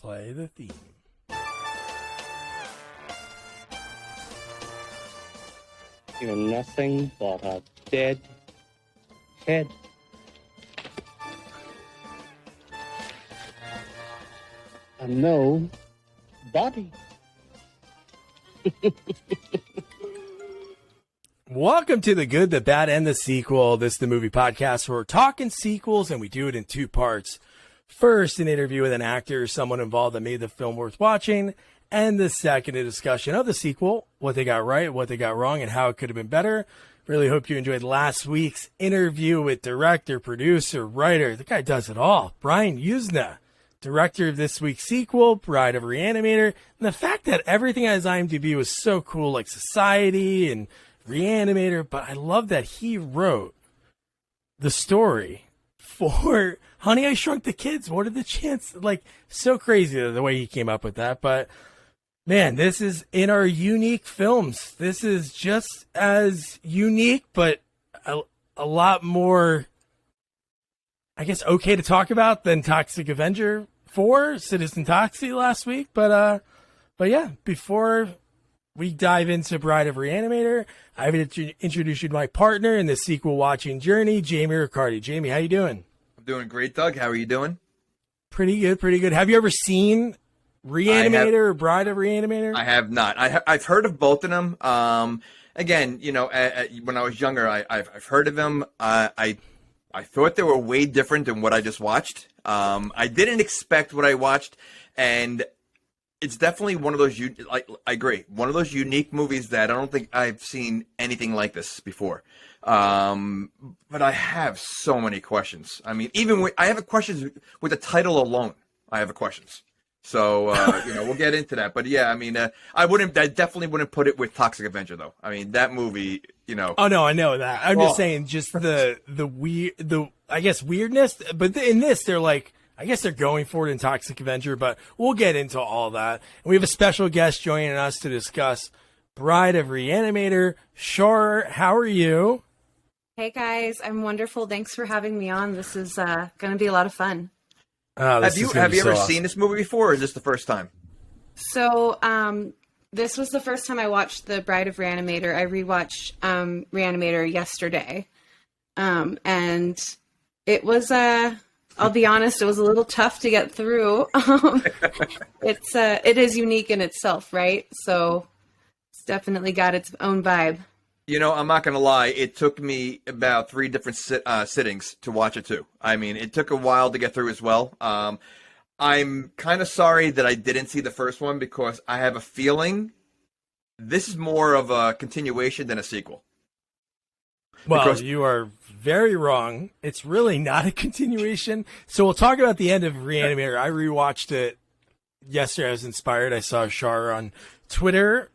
Play the theme. You're nothing but a dead head. And no body. Welcome to The Good, the Bad, and the Sequel. This is the movie podcast where we're talking sequels, and we do it in two parts. First, an interview with an actor or someone involved that made the film worth watching. And the second, a discussion of the sequel, what they got right, what they got wrong, and how it could have been better. Really hope you enjoyed last week's interview with director, producer, writer. The guy does it all. Brian Usna, director of this week's sequel, Bride of Re-Animator. And the fact that everything on his IMDb was so cool, like Society and Re-Animator. But I love that he wrote the story for Honey, I Shrunk the Kids. What are the chances? Like, so crazy the way he came up with that. But man, this is in our unique films. This is just as unique, but a lot more, I guess, okay to talk about than Toxic Avenger 4, Citizen Toxie last week. But yeah, before we dive into Bride of Re-Animator, I would introduce you to my partner in the sequel watching journey, Jamie Riccardi. Jamie, how you doing? I'm doing great, Doug. How are you doing? Pretty good, pretty good. Have you ever seen Re-Animator or Bride of Re-Animator? I have not. I've heard of both of them. Again, you know, when I was younger, I've heard of them. I thought they were way different than what I just watched. I didn't expect what I watched, and it's definitely one of those. I agree. One of those unique movies that I don't think I've seen anything like this before. But I have so many questions. I mean, I have questions with the title alone. I have questions. So, you know, we'll get into that. But yeah, I mean, I definitely wouldn't put it with Toxic Avenger though. I mean, that movie, you know. Oh no, I know that. I'm just saying just the I guess weirdness, but in this they're like, I guess they're going for it in Toxic Avenger, but we'll get into all that. And we have a special guest joining us to discuss Bride of Re-Animator. Shorror, how are you? Hey guys, I'm wonderful. Thanks for having me on. This is going to be a lot of fun. Have you ever seen this movie before, or is this the first time? So, this was the first time I watched The Bride of Re-Animator. I rewatched Re-Animator yesterday. And it was, I'll be honest, it was a little tough to get through. It is unique in itself, right? So it's definitely got its own vibe. You know, I'm not going to lie. It took me about 3 different sittings to watch it, too. I mean, it took a while to get through as well. I'm kind of sorry that I didn't see the first one because I have a feeling this is more of a continuation than a sequel. Well, you are very wrong. It's really not a continuation. So we'll talk about the end of Re-Animator. I rewatched it yesterday. I was inspired. I saw Shorror on Twitter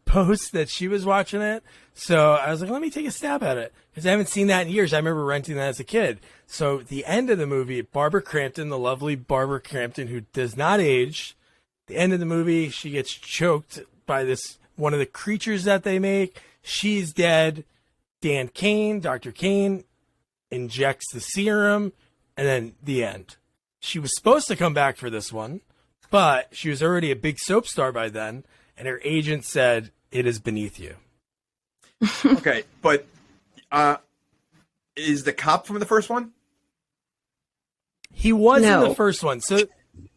post that she was watching it. So I was like, let me take a stab at it because I haven't seen that in years. I remember renting that as a kid. So the end of the movie, Barbara Crampton, the lovely Barbara Crampton, who does not age, the end of the movie, she gets choked by one of the creatures that they make. She's dead. Dr. Cain injects the serum, and then the end. She was supposed to come back for this one, but she was already a big soap star by then, and her agent said, it is beneath you. Okay, but is the cop from the first one? He was in the first one. So,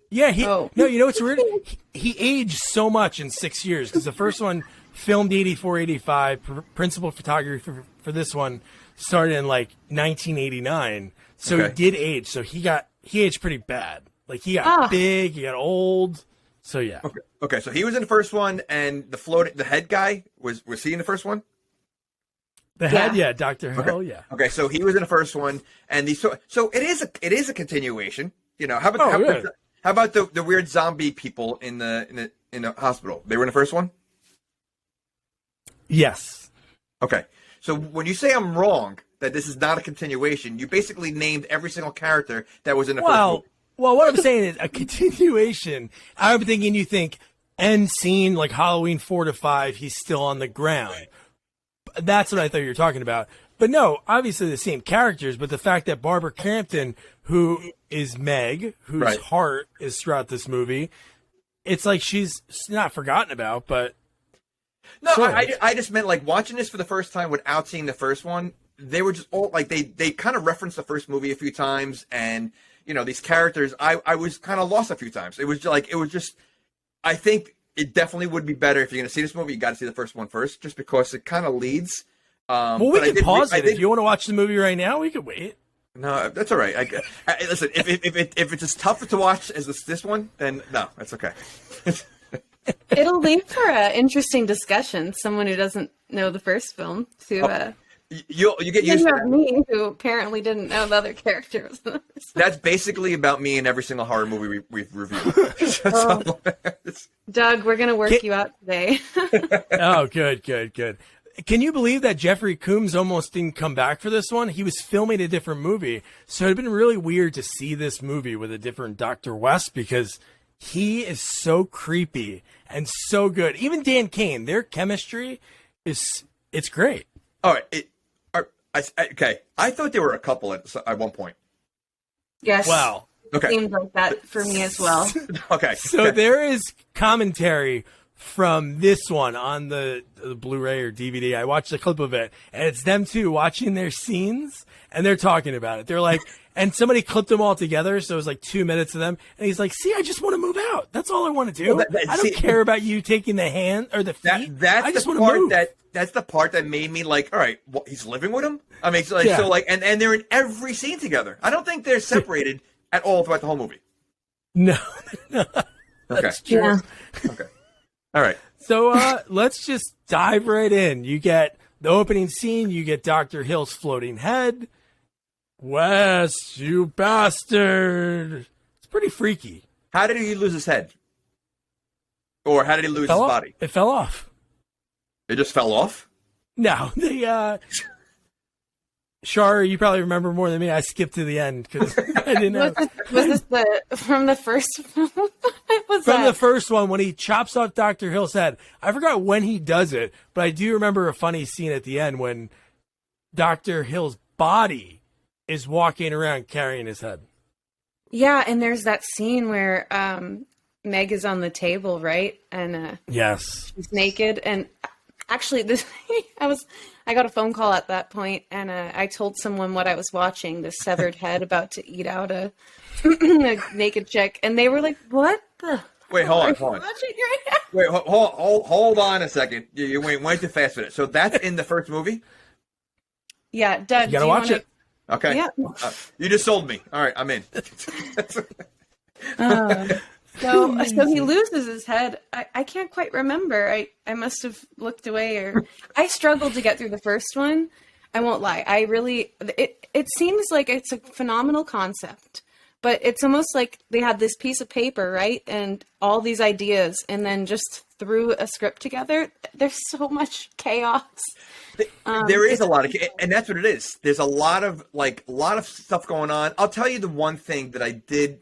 yeah, no, you know what's weird? He aged so much in 6 years, because the first one filmed 84, 85, principal photography for this one started in like 1989. So He did age. So he aged pretty bad. Like he got big, he got old. So yeah. Okay. So he was in the first one, and the head guy was he in the first one? The head, yeah, Dr. Hell, yeah. Okay, so he was in the first one, and so it is a continuation. You know, how about the weird zombie people in the hospital? They were in the first one? Yes. Okay. So when you say I'm wrong that this is not a continuation, you basically named every single character that was in the first one. Well, what I'm saying is a continuation. I'm thinking you think end scene like Halloween 4 to 5, he's still on the ground. That's what I thought you were talking about. But no, obviously the same characters, but the fact that Barbara Crampton, who is Meg, whose Right. heart is throughout this movie. It's like she's not forgotten about, but No, sort of. I just meant like watching this for the first time without seeing the first one. They were just all like they kind of referenced the first movie a few times, and these characters. I was kind of lost a few times. It was just. I think it definitely would be better if you're going to see this movie. You got to see the first one first, just because it kind of leads. Well, we but can pause it. I did- If you want to watch the movie right now, we could wait. No, that's all right. Listen, if it's as tough to watch as this one, then no, that's okay. It'll lead for an interesting discussion. Someone who doesn't know the first film to You get used to that. me, who apparently didn't know the other characters. That's basically about me in every single horror movie we've reviewed. Doug, we're gonna work you out today. Oh, good. Can you believe that Jeffrey Combs almost didn't come back for this one? He was filming a different movie, so it'd been really weird to see this movie with a different Dr. West because he is so creepy and so good. Even Dan Cain, their chemistry it's great. All right. Okay. I thought there were a couple at one point. Yes. Wow. Okay. Seems like that for me as well. Okay. So there is commentary from this one on the Blu-ray or DVD. I watched a clip of it, and it's them two watching their scenes, and they're talking about it. They're like, and somebody clipped them all together, so it was like 2 minutes of them, and he's like, "See, I just want to move out. That's all I want to do. Well, I don't care about you taking the hand or the feet. That's I just the want to part move." that's the part that made me like, all right, well, he's living with him. I mean, so Yeah. and they're in every scene together. I don't think they're separated at all throughout the whole movie. No, Okay. that's true. Yeah. Okay. All right. So let's just dive right in. You get the opening scene. You get Dr. Hill's floating head. Wes, you bastard. It's pretty freaky. How did he lose his head? Or how did he lose his Fell off. body? It fell off. It just fell off? No, they Shorror, you probably remember more than me. I skipped to the end because I didn't know. Was this from the first film? From the first one, when he chops off Dr. Hill's head, I forgot when he does it, but I do remember a funny scene at the end when Dr. Hill's body is walking around carrying his head. Yeah, and there's that scene where Meg is on the table, right? And Yes. she's naked. And actually, I got a phone call at that point, and I told someone what I was watching, this severed head about to eat out a naked chick, and they were like, "What the?" Wait, hold on. Watching right now? Wait, hold on a second. You went way too fast with it. So that's in the first movie? Yeah, Doug, You gotta watch it. Okay. Yeah. You just sold me. All right, I'm in. So he loses his head. I can't quite remember. I must have looked away, or I struggled to get through the first one. I won't lie. It seems like it's a phenomenal concept, but it's almost like they had this piece of paper, right? And all these ideas, and then just threw a script together. There's so much chaos. There is a lot of, and that's what it is. There's a lot of stuff going on. I'll tell you the one thing that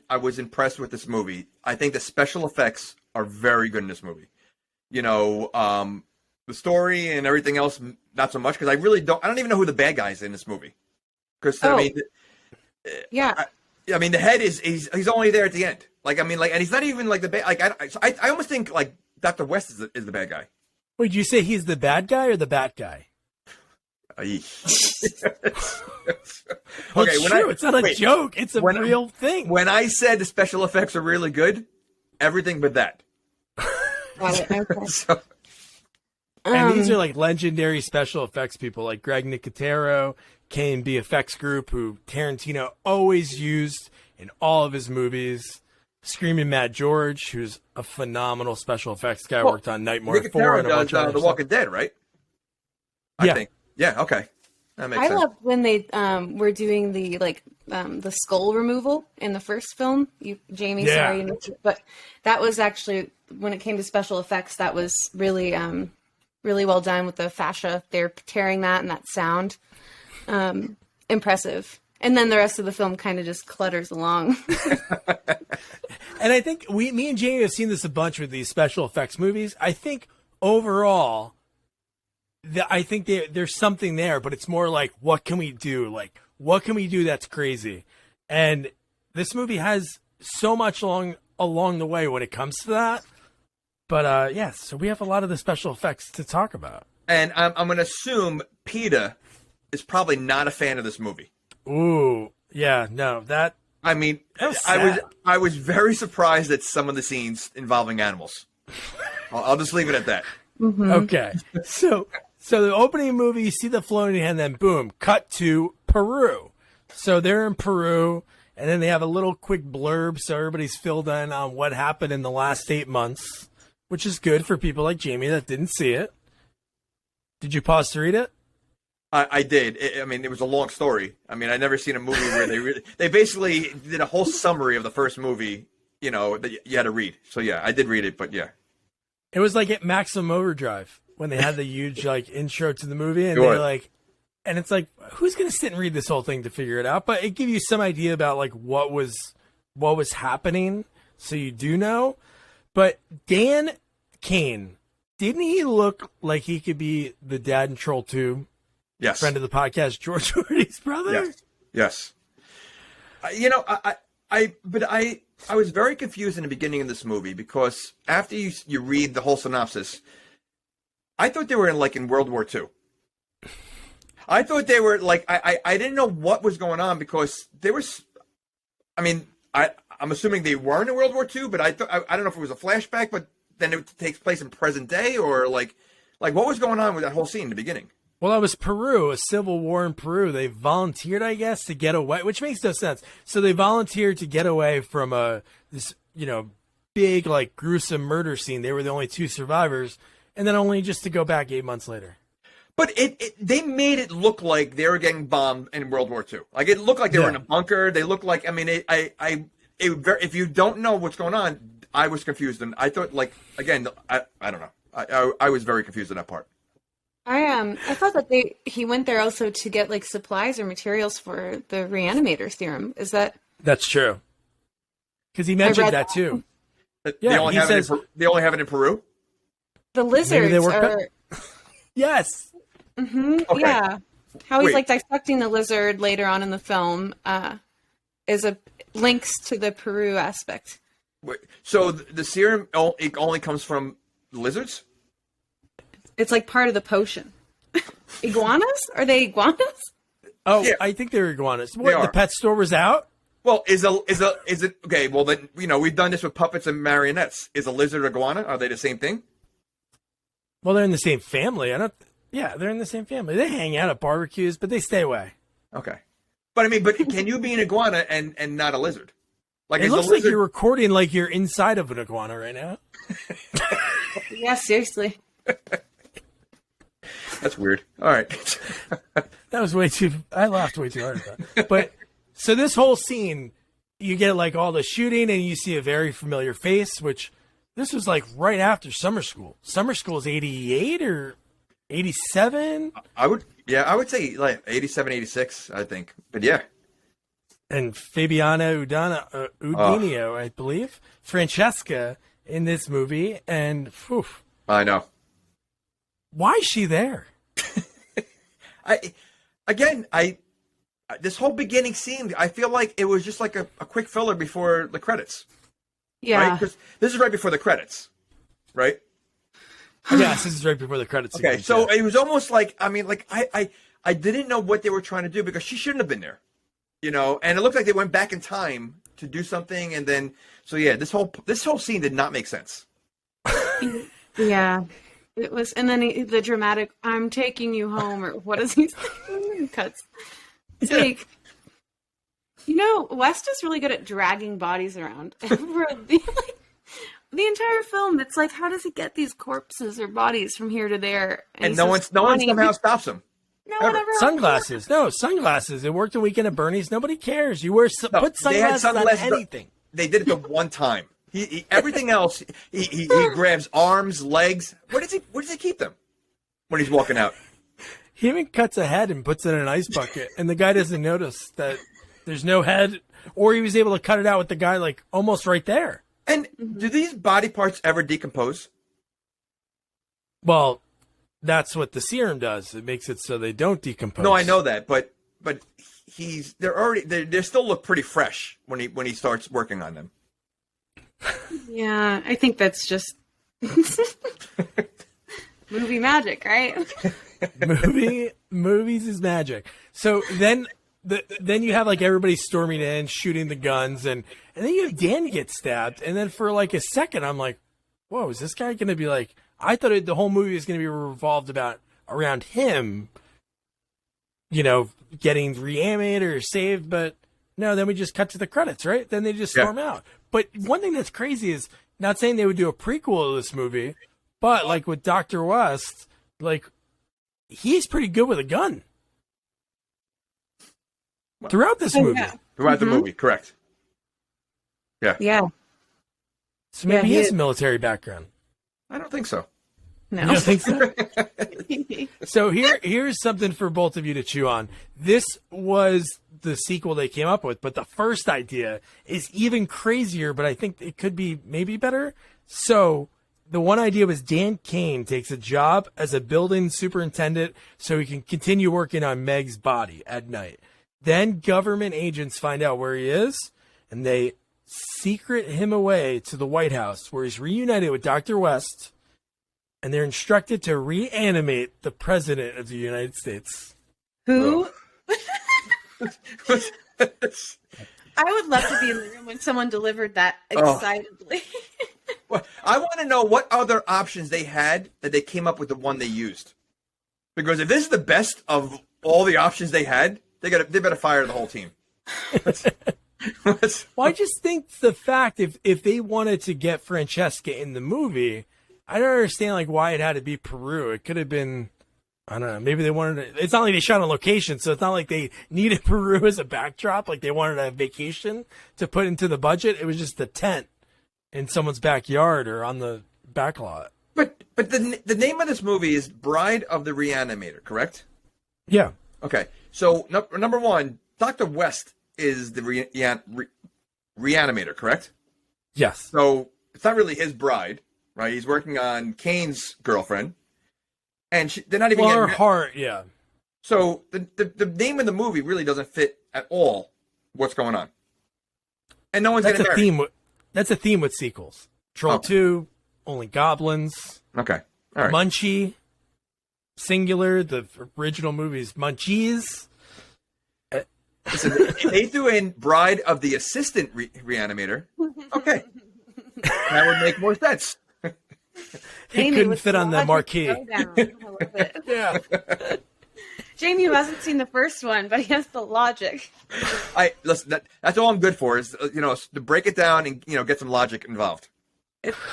I was impressed with this movie. I think the special effects are very good in this movie. The story and everything else, not so much, because I don't even know who the bad guy is in this movie. Because Yeah. I mean, the head he's only there at the end. And he's not even like the bad. I almost think like Dr. West is the bad guy. Wait, did you say he's the bad guy or the bat guy? Well, It's true. It's not a joke. It's a real thing. When I said the special effects are really good, everything but that. Got it. Okay. So, And these are like legendary special effects people like Greg Nicotero, Cain VFX Group, who Tarantino always used in all of his movies. Screaming Mad George, who's a phenomenal special effects guy, worked on Nightmare 4 and a bunch of other The stuff. Walking Dead, right? Yeah. I think. Yeah, okay. That makes I sense. loved when they were doing the skull removal in the first film. Jamie, Yeah. sorry, but that was actually, when it came to special effects, that was really really well done with the fascia. They're tearing that and that sound. Impressive. And then the rest of the film kind of just clutters along. And I think me and Jamie have seen this a bunch with these special effects movies. I think overall, I think there's something there, but it's more like, what can we do? Like, what can we do that's crazy? And this movie has so much along the way when it comes to that. But so we have a lot of the special effects to talk about. And I'm going to assume PETA is probably not a fan of this movie. Ooh, yeah, no, that. I mean, sad. I was very surprised at some of the scenes involving animals. I'll just leave it at that. Mm-hmm. Okay, so the opening movie, you see the floating head, and then boom, cut to Peru. So they're in Peru, and then they have a little quick blurb, so everybody's filled in on what happened in the last 8 months, which is good for people like Jamie that didn't see it. Did you pause to read it? I did. I mean, it was a long story. I mean, I'd never seen a movie where they basically did a whole summary of the first movie, that you had to read. So, yeah, I did read it, but yeah. It was like at Maximum Overdrive when they had the huge intro to the movie, and Sure. they're like, and it's like, who's going to sit and read this whole thing to figure it out? But it gives you some idea about what was happening, so you do know. But Cain, didn't he look like he could be the dad in Troll 2? Yes. Friend of the podcast, George Horty's brother? Yes. I was very confused in the beginning of this movie because after you read the whole synopsis, I thought they were in World War II. I thought they were I didn't know what was going on because there was, I mean, I'm assuming they weren't in World War II, but I don't know if it was a flashback, but then it takes place in present day or like what was going on with that whole scene in the beginning? Well, it was Peru, a civil war in Peru. They volunteered, I guess, to get away, which makes no sense. So they volunteered to get away from this, big, gruesome murder scene. They were the only 2 survivors, and then only just to go back 8 months later. But they made it look like they were getting bombed in World War II. Like it looked like they were in a bunker. They looked like, I mean, if you don't know what's going on, I was confused, and I thought again, I don't know. I was very confused in that part. I thought that he went there also to get supplies or materials for the Re-Animator serum. Is that? That's true. Because he mentioned that too. They only have it in Peru. The lizards are. Yes. Mm-hmm, okay. Yeah. How he's dissecting the lizard later on in the film is links to the Peru aspect. Wait, so the serum only comes from lizards? It's part of the potion. Iguanas? Are they iguanas? Oh, yeah. I think they're iguanas. They are. The pet store was out? Well, is it okay? Well, then we've done this with puppets and marionettes. Is a lizard iguana? Are they the same thing? Well, they're in the same family. Yeah, they're in the same family. They hang out at barbecues, but they stay away. Okay, but can you be an iguana and not a lizard? It looks like you're recording you're inside of an iguana right now. Yeah, seriously. That's weird. All right. That was I laughed way too hard at that. But so this whole scene, you get all the shooting and you see a very familiar face, which this was right after summer school. Summer school is 88 or 87? I would say 87, 86, I think. But yeah. And Fabiana Udinio, I believe, Francesca in this movie. And I know. Why is she there? This whole beginning scene, I feel like it was just a quick filler before the credits. Yeah. Right? 'Cause this is right before the credits, right? Yes, this is right before the credits. Okay, so it was almost I didn't know what they were trying to do because she shouldn't have been there, and it looked like they went back in time to do something, and then this whole scene did not make sense. Yeah. It was, and then the dramatic, "I'm taking you home," or what is he saying? Cuts. It's West is really good at dragging bodies around. And for the entire film, it's how does he get these corpses or bodies from here to there? And no one somehow stops him. No one ever. Sunglasses. No, sunglasses. It worked a weekend at Bernie's. Nobody cares. You put sunglasses on anything. They did it the one time. He everything else, he grabs arms, legs. Where does he keep them when he's walking out? He even cuts a head and puts it in an ice bucket, and the guy doesn't notice that there's no head, or he was able to cut it out with the guy almost right there. And do these body parts ever decompose? Well, that's what the serum does. It makes it so they don't decompose. No, I know that, but they still look pretty fresh when he starts working on them. Yeah, I think that's just movie magic, right? Movies is magic. So then you have like everybody storming in, shooting the guns, and then you have Dan get stabbed, and then for like a second I'm like, whoa, is this guy gonna be like? I thought the whole movie was gonna be revolved around him, getting Re-Animator or saved, but no. Then we just cut to the credits, right? Then they just storm out. But one thing that's crazy is not saying they would do a prequel to this movie, but like with Dr. West, like he's pretty good with a gun. Throughout this movie. Yeah. Throughout the movie, correct. Yeah. Yeah. So maybe he has a military background. I don't think so. No. You don't think so? So here's something for both of you to chew on. This was the sequel they came up with, but the first idea is even crazier, but I think it could be maybe better. So the one idea was Dan Cain takes a job as a building superintendent so he can continue working on Meg's body at night. Then government agents find out where he is, and they secret him away to the White House, where he's reunited with Dr. West, and they're instructed to reanimate the President of the United States. Who? I would love to be in the room when someone delivered that excitedly. Well, I want to know what other options they had that they came up with the one they used. Because if this is the best of all the options they had, they better fire the whole team. Well, I just think the fact if they wanted to get Francesca in the movie, I don't understand like why it had to be Peru. It could have been, I don't know, maybe they wanted to, it's not like they shot on location, so it's not like they needed Peru as a backdrop, like they wanted a vacation to put into the budget. It was just a tent in someone's backyard or on the back lot. But the name of this movie is Bride of the Re-Animator, correct? Yeah. Okay. So number one, Dr. West is the Re-Animator, correct? Yes. So it's not really his bride, right? He's working on Cain's girlfriend, and they're not even. Well, getting her heart, yeah. So the name of the movie really doesn't fit at all what's going on, and no one's That's getting a married. theme. That's a theme with sequels. Troll 2, Only Goblins. Okay. All right. Munchie, singular. The original movie's Munchies. Listen, if they threw in Bride of the Assistant Re-Animator, okay, that would make more sense. It couldn't fit on the marquee. I love it. Yeah. Jamie, who hasn't seen the first one, but he has the logic. Listen. That's all I'm good for is to break it down and get some logic involved.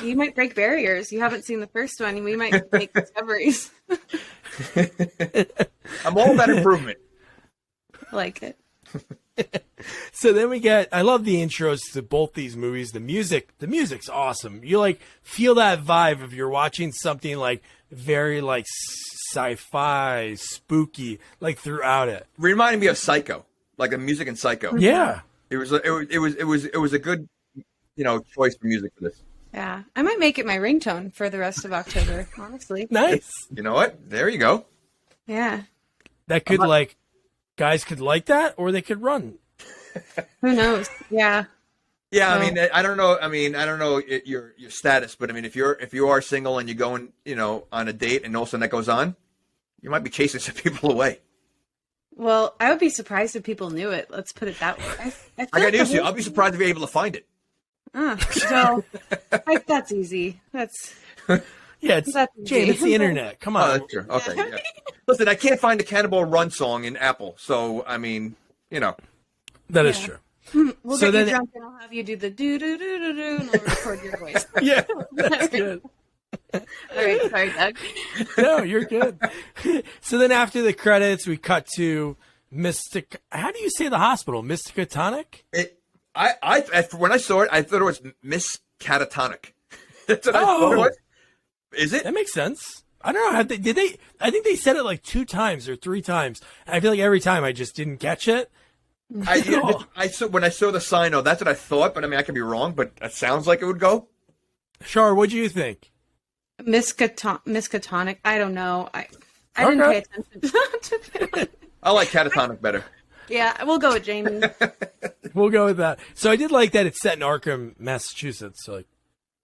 You might break barriers. You haven't seen the first one, and we might make discoveries. I'm all about improvement. Like it. So then I love the intros to both these movies. The music's awesome. You like feel that vibe of you're watching something like very like sci-fi, spooky, like throughout it. Reminded me of Psycho, like the music in Psycho. Yeah. It was a good, choice for music for this. Yeah. I might make it my ringtone for the rest of October, honestly. Nice. You know what? There you go. Yeah. That could guys could like that, or they could run. Who knows? Yeah. Yeah, I mean, I don't know. I don't know your status, but I mean, if you are single and you're going, on a date, and all of a sudden that goes on, you might be chasing some people away. Well, I would be surprised if people knew it. Let's put it that way. I got news for you. I'll be surprised if you're able to find it. So that's easy. That's it's Jane. It's the internet. Come on. Oh, that's true. Okay. Yeah. Listen, I can't find the Cannonball Run song in Apple, so I mean, that is true. We'll So get you then- drunk and I'll have you do the do-do-do-do-do and I'll record your voice. Yeah, that's good. All right, sorry, Doug. No, you're good. So then after the credits, we cut to Mystic. How do you say the hospital? Mysticatonic? When I saw it, I thought it was Miss Catatonic. That's what I thought it was. Is it? That makes sense. I don't know. Did they? I think they said it like 2 times or 3 times. And I feel like every time I just didn't catch it. When I saw the sign, that's what I thought. But I mean, I could be wrong. But that sounds like it would go. Shar, what do you think? Miskatonic. I don't know. I didn't pay attention to it. I like Catatonic better. Yeah, we'll go with Jamie. We'll go with that. So I did like that it's set in Arkham, Massachusetts. So like,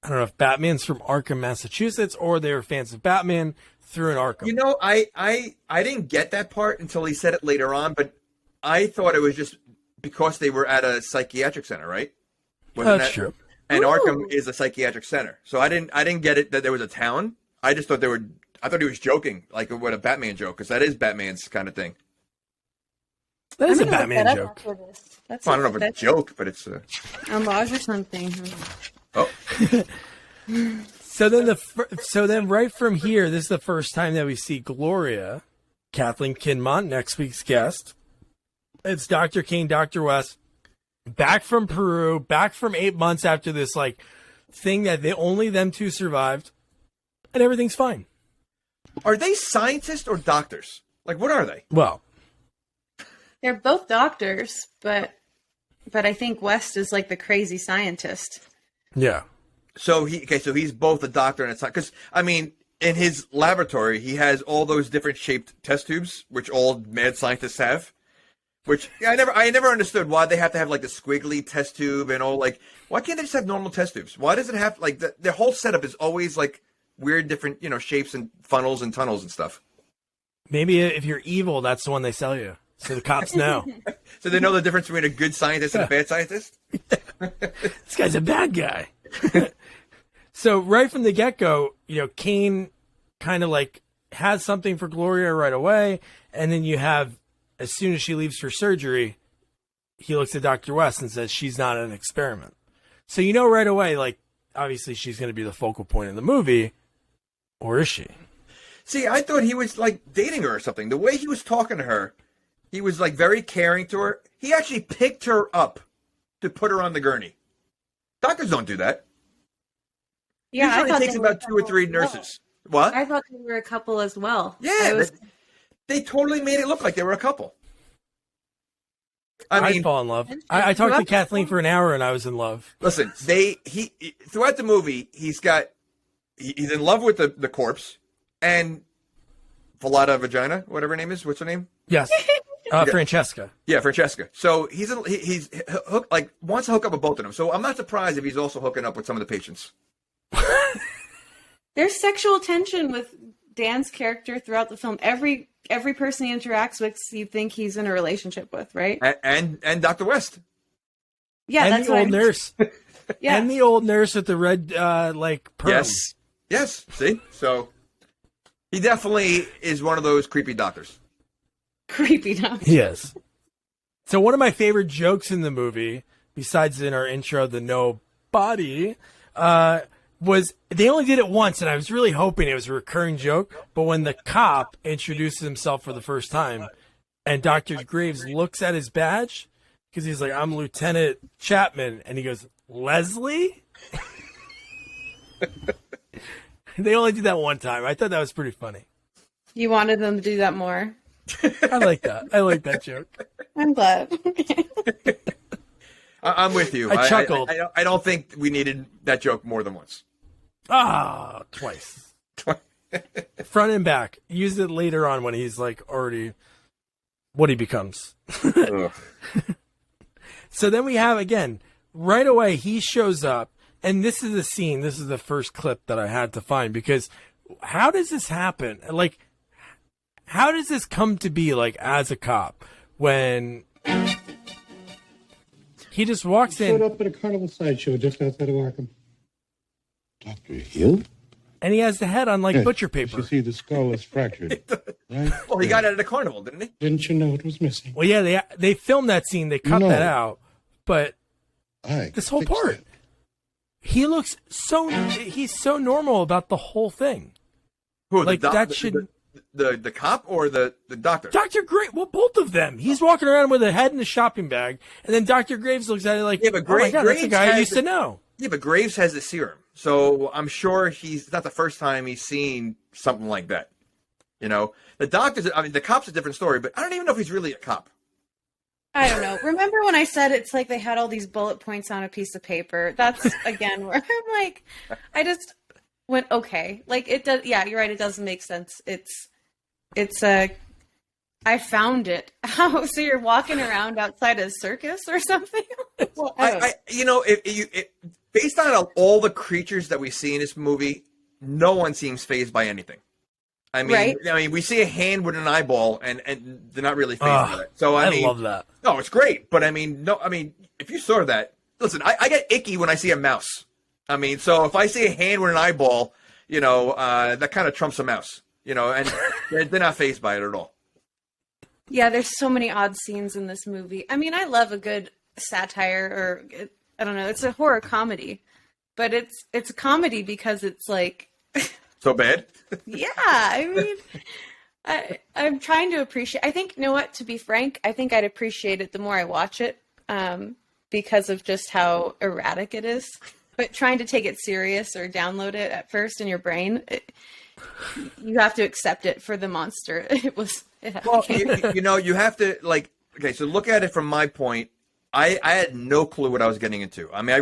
I don't know if Batman's from Arkham, Massachusetts, or they were fans of Batman through an Arkham. You know, I didn't get that part until he said it later on, but I thought it was just because they were at a psychiatric center, right? That's true. And Ooh. Arkham is a psychiatric center, so I didn't get it that there was a town. I just thought I thought he was joking, like what a Batman joke, because that is Batman's kind of thing. That is a I'm gonna look Batman that joke. up after this. That's Well, I don't know if it's a joke, but it's homage or something. oh. So then right from here, this is the first time that we see Gloria, Kathleen Kinmont, next week's guest. It's Dr. Cain, Dr. West, back from Peru, back from 8 months after this like thing that only them two survived, and everything's fine. Are they scientists or doctors? Like, what are they? Well, They're both doctors, but I think West is like the crazy scientist. yeah. So he's both a doctor and a scientist. Because I mean, in his laboratory, he has all those different shaped test tubes, which all mad scientists have. Which I never understood why they have to have like the squiggly test tube and all. Like, why can't they just have normal test tubes? Why does it have like their whole setup is always like weird, different shapes and funnels and tunnels and stuff. Maybe if you're evil, that's the one they sell you. So the cops know. So they know the difference between a good scientist and a bad scientist. This guy's a bad guy. So right from the get-go, Cain kind of like has something for Gloria right away. And then you have, as soon as she leaves for surgery, he looks at Dr. West and says she's not an experiment. So right away, like, obviously she's going to be the focal point in the movie. Or is she? See, I thought he was like dating her or something. The way he was talking to her, he was like very caring to her. He actually picked her up to put her on the gurney. Doctors don't do that. Yeah, Usually I thought it takes they were about a 2 or 3 couple as nurses. What? well. I thought they were a couple as well. Yeah, they totally made it look like they were a couple. I mean, I'd fall in love. I talked to Kathleen for an hour and I was in love. listen, he throughout the movie, he's in love with the corpse and Volata Vagina, whatever her name is. What's her name? Yes. Francesca. Yeah, Francesca. So he's hooked, like wants to hook up with both of them. So I'm not surprised if he's also hooking up with some of the patients. There's sexual tension with Dan's character throughout the film. Every person he interacts with, you think he's in a relationship with, right? And Dr. West. Yeah, And that's the old nurse. Yeah, And the old nurse with the red, perm. Yes. See, so he definitely is one of those creepy doctors. creepy enough. Yes. So one of my favorite jokes in the movie, besides in our intro, the no body, was they only did it once, and I was really hoping it was a recurring joke. But when the cop introduces himself for the first time, and Dr. Graves looks at his badge, because he's like, I'm Lieutenant Chapman, and he goes, Leslie? They only did that one time. I thought that was pretty funny. You wanted them to do that more. I like that. I like that joke. I'm glad. I'm with you. I chuckled. I don't think we needed that joke more than once. Twice. Front and back. Use it later on when he's like already what he becomes. So then we have, again, right away, he shows up. And this is the scene. This is the first clip that I had to find, because how does this happen? Like, how does this come to be, like, as a cop when he just walks Showed in up at a carnival sideshow just outside of Arkham. Dr. Hill? and he has the head on, like, Yes, butcher paper? You see, the skull is fractured. Right? Well, he got it at a carnival, didn't he? Didn't you know it was missing? Well, yeah, they filmed that scene. They cut No. that out. But I this whole fixed part, it. he looks he's so normal about the whole thing. Who? Like, that should... The cop or the doctor? Dr. Graves, well, both of them. He's walking around with a head in a shopping bag, and then Dr. Graves looks at it like, Yeah, but oh my God, that's a Graves guy I has used to know. Yeah, but Graves has the serum, so I'm sure it's not the first time he's seen something like that. The doctors. I mean, the cop's a different story, but I don't even know if he's really a cop. I don't know. Remember when I said it's like they had all these bullet points on a piece of paper? That's, again, where I'm like, I just went, okay. Like, it does, yeah, you're right, it doesn't make sense. It's a I found it. Oh, so you're walking around outside a circus or something? Well, based on all the creatures that we see in this movie, no one seems fazed by anything. I mean, Right. we see a hand with an eyeball, and they're not really fazed by it. So I mean, love that. No, it's great, but if you saw that, listen, I get icky when I see a mouse. I mean, so if I see a hand with an eyeball, that kind of trumps a mouse. And they're not fazed by it at all. Yeah, there's so many odd scenes in this movie. I mean, I love a good satire, or I don't know, it's a horror comedy, but it's a comedy because it's like So bad? yeah, I mean, I'm trying to appreciate. I think, you know what? To be frank, I think I'd appreciate it the more I watch it, because of just how erratic it is. But trying to take it serious or download it at first in your brain, you have to accept it for the monster. Well, you have to okay. So look at it from my point. I had no clue what I was getting into. I mean,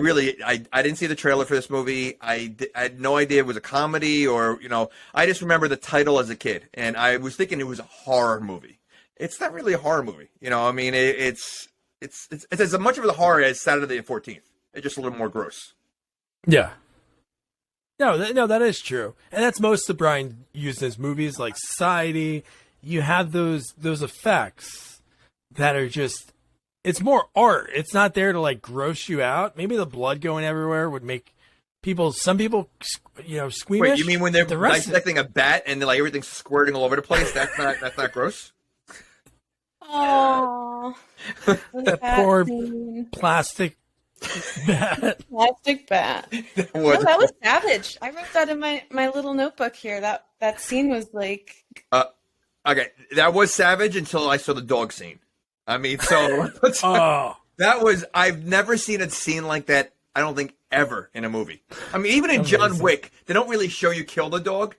I didn't see the trailer for this movie. I had no idea it was a comedy or, I just remember the title as a kid. And I was thinking it was a horror movie. It's not really a horror movie. I mean, it's as much of a horror as Saturday the 14th. It's just a little more gross. Yeah. No, that is true. And that's most of Brian used in his movies, like Society. You have those effects that are just... It's more art. It's not there to like gross you out. Maybe the blood going everywhere would make some people, squeamish. Wait, you mean when they're dissecting a bat and like everything's squirting all over the place? That's not gross. Oh, that poor plastic bat. Plastic bat. That was savage. I wrote that in my little notebook here. That scene was like. Okay, that was savage until I saw the dog scene. I mean, so I've never seen a scene like that, I don't think, ever in a movie. I mean, even in John Wick, they don't really show you kill the dog.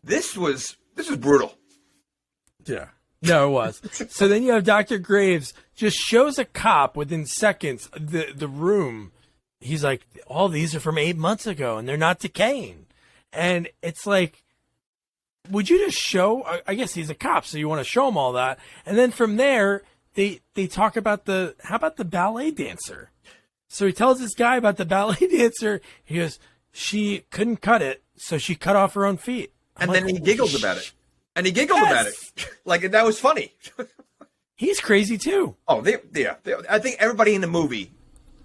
This was brutal. Yeah. No, it was. So then you have Dr. Graves just shows a cop within seconds the room. He's like, all these are from 8 months ago and they're not decaying. And it's like, would you just show, I guess he's a cop, so you want to show him all that. And then from there, they talk about how about the ballet dancer? So he tells this guy about the ballet dancer. He goes, she couldn't cut it, so she cut off her own feet. And then he giggles about it. And he giggled about it. Like, that was funny. He's crazy too. Oh, I think everybody in the movie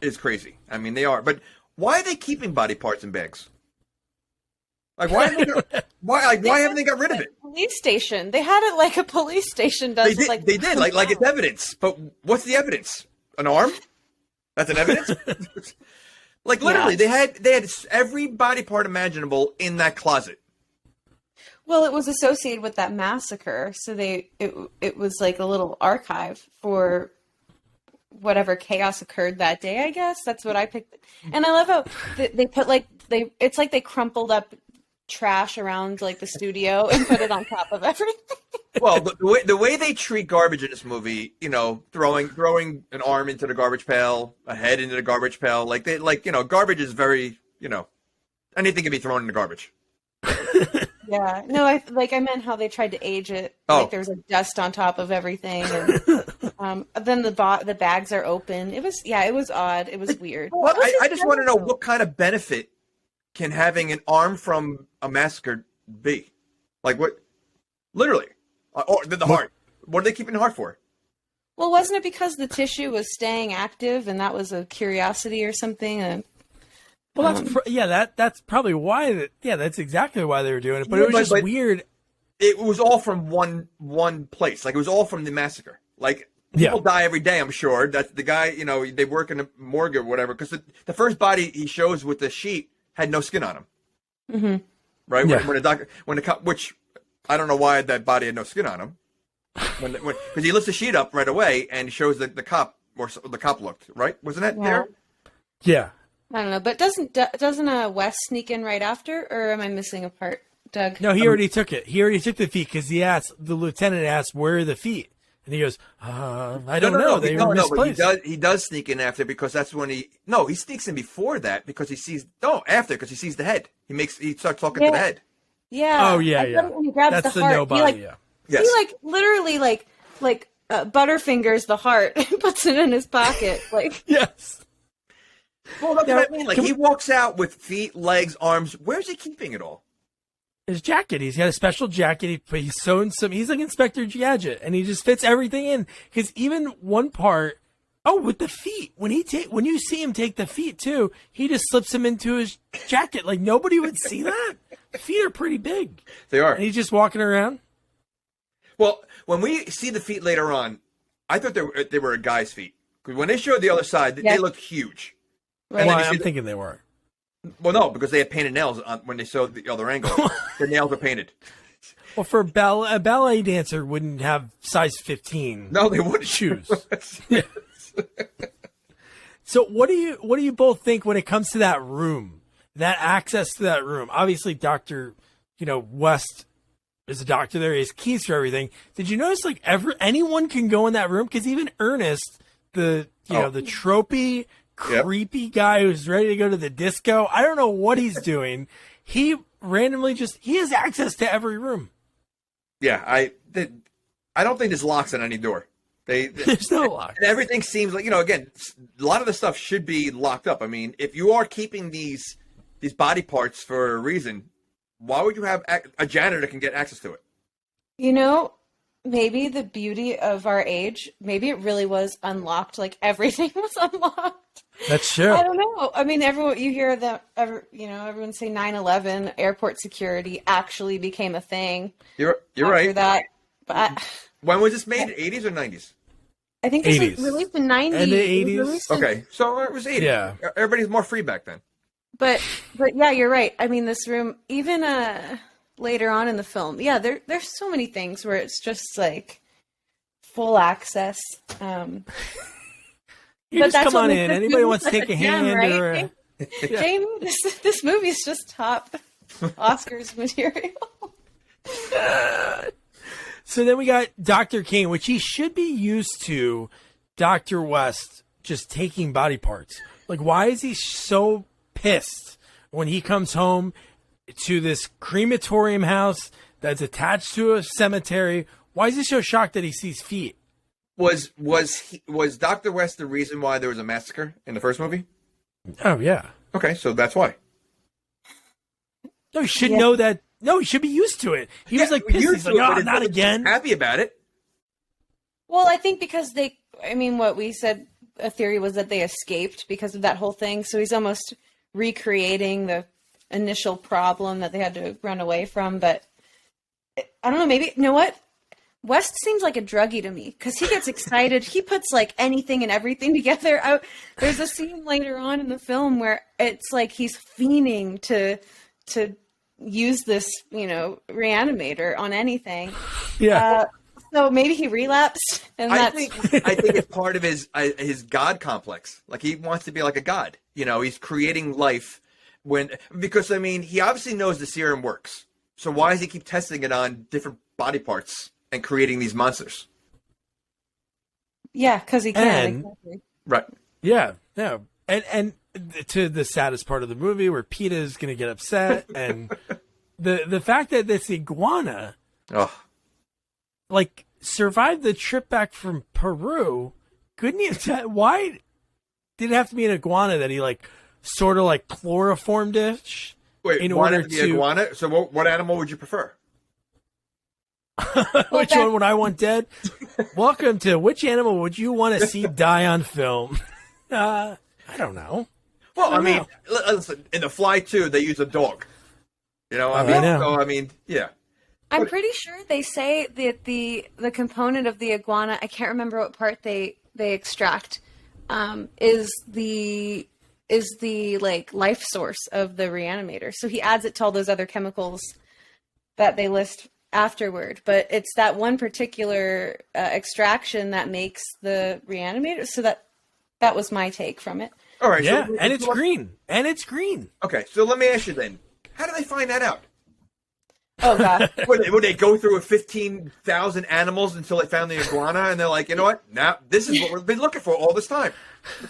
is crazy. I mean, they are. But why are they keeping body parts in bags? Like, why haven't they got rid of it? Police station. They had it like a police station does. They did like it's evidence. But what's the evidence? An arm? That's an evidence? Like, literally, they had every body part imaginable in that closet. Well, it was associated with that massacre, so it was like a little archive for whatever chaos occurred that day. I guess that's what I picked. And I love how they put it's like they crumpled up trash around like the studio and put it on top of everything. Well, the way they treat garbage in this movie, throwing an arm into the garbage pail, a head into the garbage pail, garbage is very, anything can be thrown in the garbage. Yeah, no, I meant how they tried to age it. Oh. Like there was like dust on top of everything, and then the bags are open. It was odd. It was weird. Well, I just want to know what kind of benefit can having an arm from a massacre be? Like what? Literally, or the heart. What are they keeping the heart for? Well, wasn't it because the tissue was staying active, and that was a curiosity or something? Well, that's probably why. That's exactly why they were doing it. But it was just weird. It was all from one place. Like, it was all from the massacre. Like, people die every day, I'm sure. That the guy, they work in a morgue or whatever. Because the first body he shows with the sheet had no skin on him. Mm-hmm. Right? Yeah. When the cop, which I don't know why that body had no skin on him. Because he lifts the sheet up right away and shows the cop, or the cop looked, right? Wasn't that there? Yeah. I don't know, but doesn't Wes sneak in right after, or am I missing a part, Doug? No, he already took it. He already took the feet because the lieutenant asked, "Where are the feet?" And he goes, "I don't know. They were misplaced." But he does sneak in after, because that's when he sneaks in before that because he sees because he sees the head. He starts talking to the head. Yeah. Oh yeah. When he grabs that's the heart, nobody. Yes. He literally like Butterfingers the heart and puts it in his pocket. Like, Yes. Well, that's what I mean. Like, he walks out with feet, legs, arms. Where's he keeping it all? His jacket. He's got a special jacket. He's sewn some. He's like Inspector Gadget, and he just fits everything in. Because even one part, with the feet. When you see him take the feet too, he just slips them into his jacket. Like nobody would see that. The feet are pretty big. They are. And he's just walking around. Well, when we see the feet later on, I thought they were a guy's feet. Because when they showed the other side, they looked huge. right. Well, I'm thinking they were. Well, no, because they had painted nails when they showed the other angle. The nails were painted. Well, for a ballet dancer wouldn't have size 15. No, they wouldn't. Shoes. Yeah. So what do you both think when it comes to that room, that access to that room? Obviously, Dr. West is a doctor there. He has keys for everything. Did you notice like anyone can go in that room? Because even Ernest, the tropey, creepy guy who's ready to go to the disco, I don't know what he's doing. He randomly he has access to every room. Yeah, I don't think there's locks on any door. There's no lock. And everything seems like, again, a lot of the stuff should be locked up. I mean, if you are keeping these body parts for a reason, why would you have a janitor that can get access to it? Maybe the beauty of our age, maybe it really was unlocked. Like everything was unlocked. That's true. I don't know. I mean, you hear everyone say 9/11, airport security actually became a thing. You're after right. That, but when was this made? 80s or 90s? I think this 80s. was released in 90s. And the 80s. Okay, so it was 80s. Yeah. Everybody's more free back then. But yeah, you're right. I mean, this room, even later on in the film, there's so many things where it's just like full access. You but just come on in. Anybody wants to take a hand, right? or Jamie, this movie is just top Oscars material. So then we got Dr. Cain, which he should be used to Dr. West just taking body parts. Like, why is he so pissed when he comes home to this crematorium house that's attached to a cemetery? Why is he so shocked that he sees feet? Was Dr. West the reason why there was a massacre in the first movie? Oh, yeah. Okay, so that's why. No, he should know that. No, he should be used to it. He was like pissed. He's like, oh, not again. Happy about it. Well, I think because what we said, a theory was that they escaped because of that whole thing. So he's almost recreating the initial problem that they had to run away from. But I don't know, maybe, you know what? West seems like a druggie to me because he gets excited. He puts like anything and everything together. There's a scene later on in the film where it's like he's fiending to use this, Re-Animator on anything. Yeah. So maybe he relapsed, and I think it's part of his god complex. Like he wants to be like a god. He's creating life because he obviously knows the serum works. So why does he keep testing it on different body parts and creating these monsters? Yeah, because he can. Exactly. Right. Yeah. And to the saddest part of the movie where PETA is going to get upset, and the fact that this iguana survived the trip back from Peru. Why did it have to be an iguana that he sort of chloroformed it? Wait, in order to iguana? So what animal would you prefer? Which one would I want dead? Welcome to which animal would you want to see die on film? I don't know. Well, listen, in The Fly 2, they use a dog. Yeah. I'm pretty sure they say that the component of the iguana, I can't remember what part they extract, is the life source of the Re-Animator. So he adds it to all those other chemicals that they list afterward. But it's that one particular extraction that makes the Re-Animator. So that was my take from it. All right. Yeah, so and it's green. And it's green. Okay, so let me ask you then. How do they find that out? Oh, God. Would they go through 15,000 animals until they found the iguana, and they're like, you know what? Now, this is what we've been looking for all this time.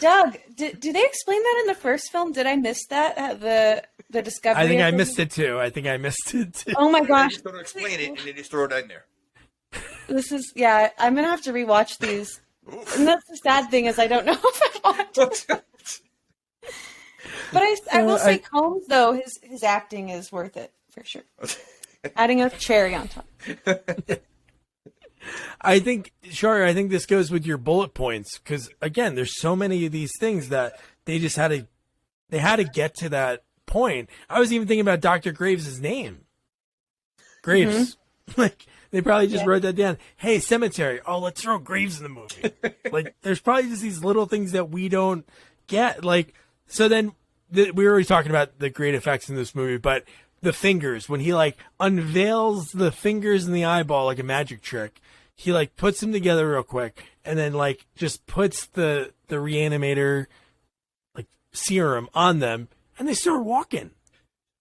Doug, do they explain that in the first film? Did I miss that? The discovery? I think I missed it, too. Oh, my gosh. They just don't explain it, and they just throw it in there. This is, yeah, I'm going to have to rewatch these. And that's the sad thing is I don't know if I watched it. But I will say Combs, though, his acting is worth it, for sure. Adding a cherry on top. I think, Shorror, I think this goes with your bullet points. Because, again, there's so many of these things that they just had to get to that point. I was even thinking about Dr. Graves' name. Graves. Mm-hmm. Like, they probably just wrote that down. Hey, cemetery. Oh, let's throw Graves in the movie. Like, there's probably just these little things that we don't get. Like, so then we were already talking about the great effects in this movie, but the fingers, when he like unveils the fingers in the eyeball like a magic trick, he like puts them together real quick and then like just puts the Re-Animator like serum on them and they start walking.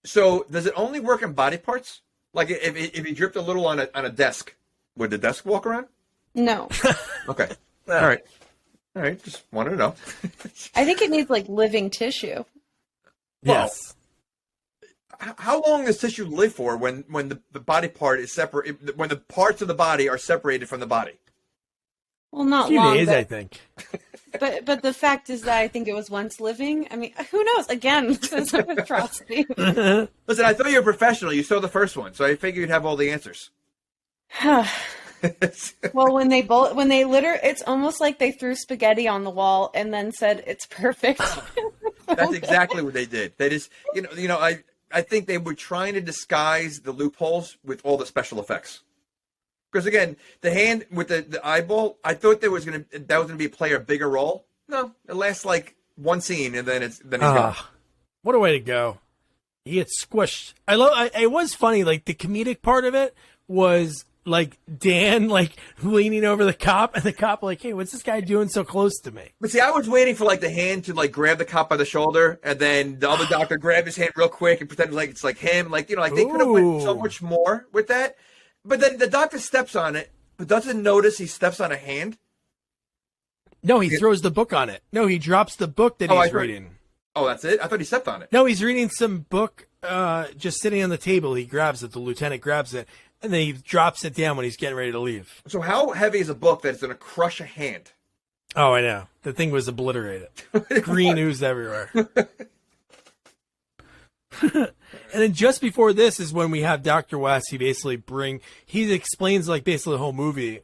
So does it only work in body parts? Like if he dripped a little on a desk, would the desk walk around? No. Okay. All right. Just wanted to know. I think it needs like living tissue. Yes. Well, how long does tissue live for when the body part is separate? When the parts of the body are separated from the body? Well, not a few long. days, I think. But the fact is that I think it was once living. I mean, who knows? Again, this is a atrocity. Listen, I thought you were a professional. You saw the first one, so I figured you'd have all the answers. Well, when they litter, it's almost like they threw spaghetti on the wall and then said it's perfect. That's exactly what they did. They just, I think they were trying to disguise the loopholes with all the special effects. Because again, the hand with the eyeball, I thought that was gonna play a bigger role. No, it lasts like one scene and then he's gone. What a way to go! He gets squished. It was funny. Like the comedic part of it was like Dan like leaning over the cop and the cop like, hey, what's this guy doing so close to me? But see, I was waiting for like the hand to like grab the cop by the shoulder and then the other doctor grabbed his hand real quick and pretend like it's like him. Like, like they could have went so much more with that. But then the doctor steps on it, but doesn't notice he steps on a hand. No, he throws the book on it. No, he drops the book that he's reading. Oh, that's it? I thought he stepped on it. No, he's reading some book just sitting on the table. He grabs it. The lieutenant grabs it. And then he drops it down when he's getting ready to leave. So how heavy is a book that's going to crush a hand? Oh, I know. The thing was obliterated. Green ooze everywhere. And then just before this is when we have Dr. West. He explains like basically the whole movie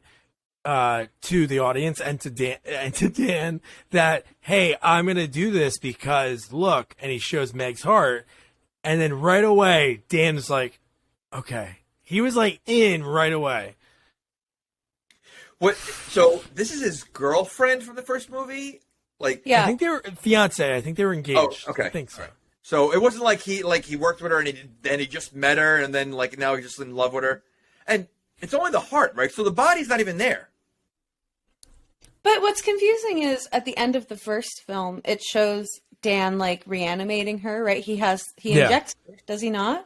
to the audience and to Dan that, hey, I'm going to do this because look, and he shows Meg's heart. And then right away, Dan's like, okay. He was like in right away. What? So this is his girlfriend from the first movie? Like, yeah. I think they were fiance. I think they were engaged. Oh, okay. I think so. Right. So it wasn't like he worked with her and he just met her and then like now he's just in love with her. And it's only the heart, right? So the body's not even there. But what's confusing is at the end of the first film, it shows Dan like reanimating her, right? He injects her, does he not?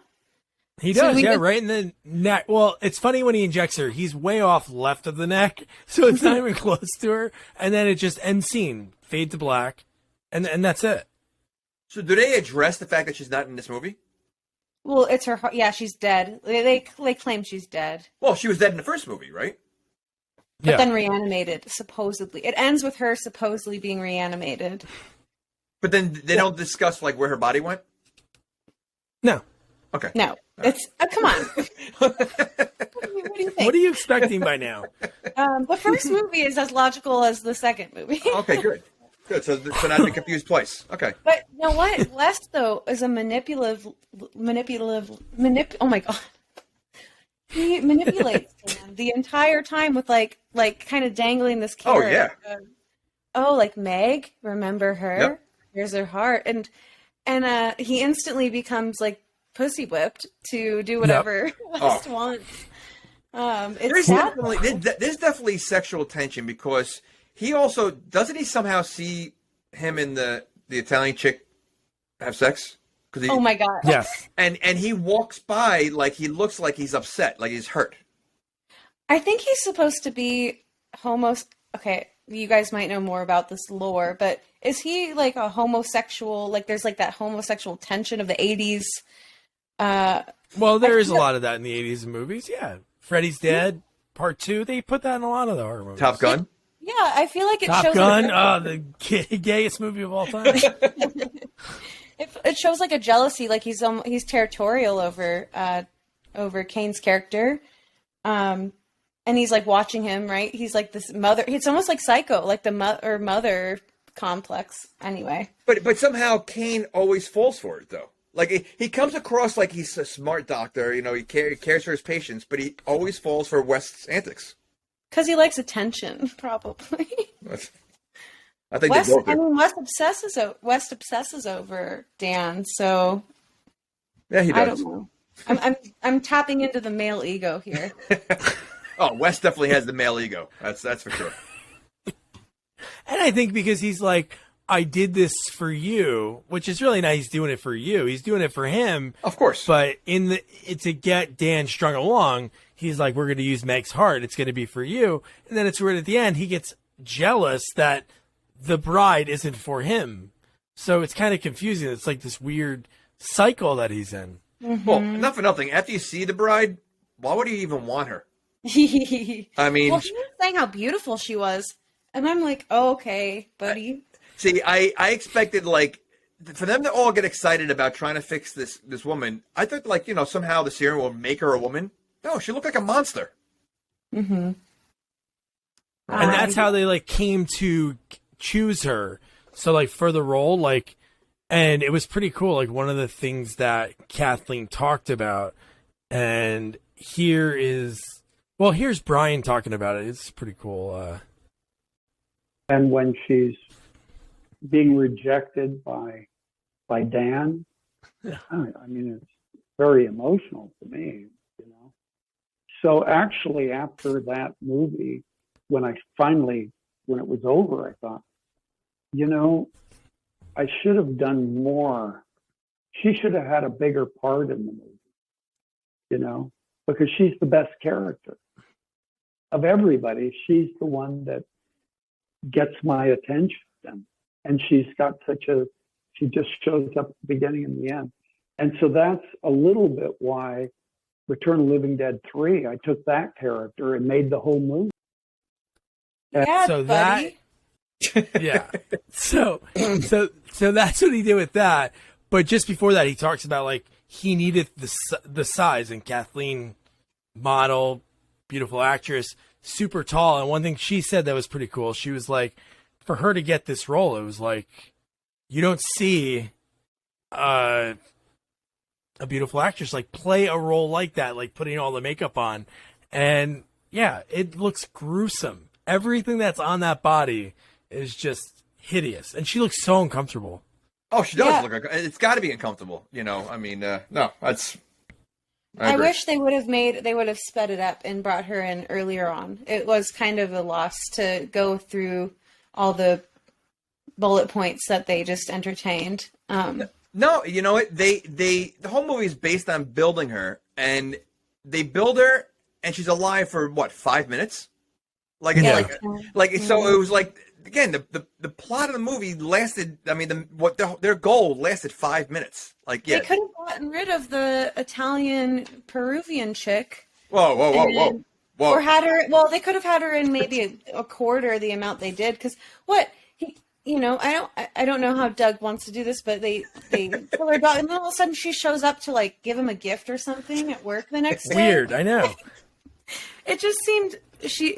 He does, right in the neck. Well, it's funny when he injects her. He's way off left of the neck, so it's not even close to her. And then it just ends scene, fade to black, and that's it. So do they address the fact that she's not in this movie? Well, it's her heart. Yeah, she's dead. They claim she's dead. Well, she was dead in the first movie, right? But then reanimated, supposedly. It ends with her supposedly being reanimated. But then they don't discuss like where her body went? No. Okay. No. It's come on. What do you think? What are you expecting by now? The first movie is as logical as the second movie. Okay, good. Good. So not to be confused twice. Okay. But you know what? West though is a manipulative. Oh my god. He manipulates them the entire time with like kind of dangling this carrot. Oh yeah. Like Meg, remember her? Yep. Here's her heart, and he instantly becomes like pussy whipped to do whatever West wants. It's there's definitely sexual tension because he also doesn't he somehow see him and the Italian chick have sex? Oh my god! Yes, and he walks by like he looks like he's upset, like he's hurt. I think he's supposed to be Okay, you guys might know more about this lore, but is he like a homosexual? Like there's like that homosexual tension of the 80s. Well, there is a lot of that in the 80s movies. Yeah, Freddy's dead. Part 2. They put that in a lot of the horror movies. Top Gun. Yeah, I feel like it Top shows Gun, like the gayest movie of all time. it shows like a jealousy, like he's territorial over Cain's character, and he's like watching him, right? He's like this mother. It's almost like Psycho, like the mother complex. Anyway, But somehow Cain always falls for it, though. Like, he comes across like he's a smart doctor, you know, he cares for his patients, but he always falls for West's antics. because he likes attention, probably. I think West, they both do. West obsesses over Dan, so Yeah, he I does. don't know. I'm tapping into the male ego here. Oh, West definitely has the male ego. That's for sure. And I think because he's like, I did this for you, which is really nice doing it for you. He's doing it for him. Of course. But to get Dan strung along, he's like, we're going to use Meg's heart. It's going to be for you. And then it's right at the end, he gets jealous that the bride isn't for him. So it's kind of confusing. It's like this weird cycle that he's in. Mm-hmm. Well, not for nothing. After you see the bride, why would you even want her? I mean, well, he was saying how beautiful she was, and I'm like, oh, okay, buddy. see, I expected, like, for them to all get excited about trying to fix this woman. I thought, like, you know, somehow the serum will make her a woman. No, she looked like a monster. Mm-hmm. And that's how they like came to choose her. So like for the role, like, and it was pretty cool. Like one of the things that Kathleen talked about, and here's Brian talking about it. It's pretty cool. And when she's being rejected by Dan, I mean, it's very emotional to me, you know. So actually, after that movie, when it was over, I thought, you know, I should have done more. She should have had a bigger part in the movie, you know, because she's the best character of everybody. She's the one that gets my attention. And she's got she just shows up at the beginning and the end. And so that's a little bit why Return of the Living Dead 3, I took that character and made the whole movie. Yeah, so buddy. Yeah. So that's what he did with that. But just before that, he talks about like he needed the size, and Kathleen, model, beautiful actress, super tall. And one thing she said that was pretty cool. She was like, for her to get this role, it was like, you don't see a beautiful actress like play a role like that, like putting all the makeup on. And yeah, it looks gruesome. Everything that's on that body is just hideous. And she looks so uncomfortable. Oh, she does look like it's got to be uncomfortable. You know, I mean, no, that's. I wish they would have sped it up and brought her in earlier on. It was kind of a loss to go through all the bullet points that they just entertained. No, you know what? The whole movie is based on building her, and they build her, and she's alive for what, 5 minutes? Like it's so it was like, again, the plot of the movie lasted. I mean, their goal lasted 5 minutes. Like, yeah, They could have gotten rid of the Italian Peruvian chick. Whoa. Or had her. Well, they could have had her in maybe a quarter the amount they did. Because I don't know how Doug wants to do this, but they kill her dog, and then all of a sudden she shows up to like give him a gift or something at work the next day. Weird, I know. It just seemed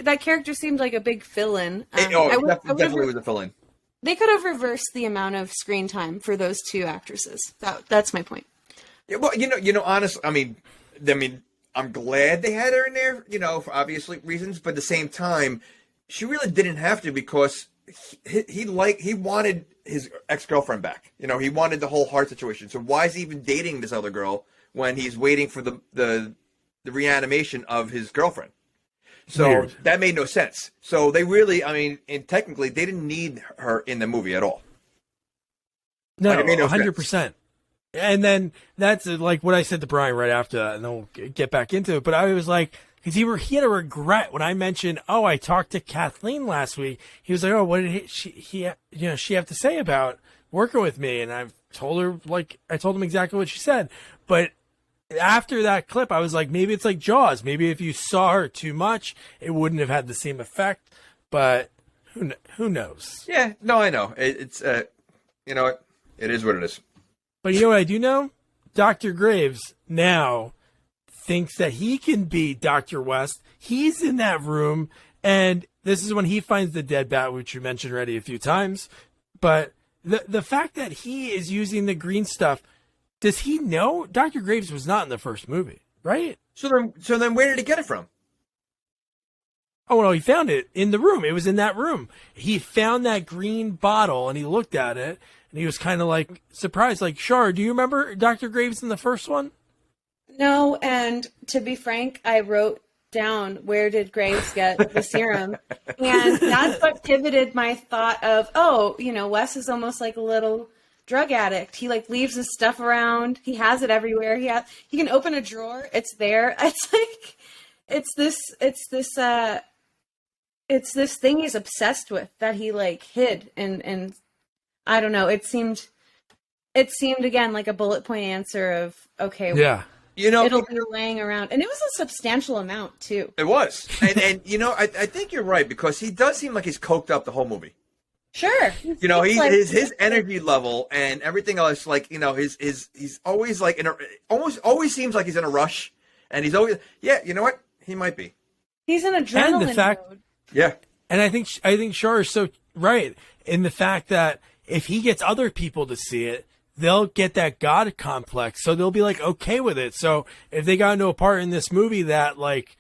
that character seemed like a big fill-in. Definitely was a fill-in. They could have reversed the amount of screen time for those two actresses. That's my point. Yeah, well, honestly, I mean, I'm glad they had her in there, you know, for obvious reasons. But at the same time, she really didn't have to, because he wanted his ex-girlfriend back. You know, he wanted the whole heart situation. So why is he even dating this other girl when he's waiting for the reanimation of his girlfriend? So Weird. That made no sense. So they really, I mean, and technically, they didn't need her in the movie at all. No, Like, it made no 100%. And then that's like what I said to Brian right after that, and then we'll get back into it. But I was like, because he had a regret when I mentioned, oh, I talked to Kathleen last week. He was like, oh, what did she have to say about working with me? And I told him exactly what she said. But after that clip, I was like, maybe it's like Jaws. Maybe if you saw her too much, it wouldn't have had the same effect. But who knows? Yeah, no, I know. It's you know what? It is what it is. But you know what I do know? Dr. Graves now thinks that he can be Dr. West. He's in that room, and this is when he finds the dead bat, which you mentioned already a few times. But the fact that he is using the green stuff, does he know? Dr. Graves was not in the first movie, right? So then where did he get it from? Oh, no, he found it in the room. It was in that room. He found that green bottle, and he looked at it, and he was kind of like surprised. Like, Shar, do you remember Dr. Graves in the first one? No, and to be frank, I wrote down where did Graves get the serum, and that's what pivoted my thought of, oh, Wes is almost like a little drug addict. He like leaves his stuff around. He has it everywhere. He can open a drawer. It's there. It's like it's this thing he's obsessed with that he like hid, and I don't know. It seemed again like a bullet point answer of, okay, yeah, it'll be laying around, and it was a substantial amount too. It was, and I think you're right, because he does seem like he's coked up the whole movie. Sure. His energy level and everything else, like, he's always like always seems like he's in a rush, and he's always, you know what? He might be. He's in adrenaline and the fact, mode. Yeah. And I think Shar is so right in the fact that if he gets other people to see it, they'll get that God complex. So they'll be like, okay with it. So if they got into a part in this movie that like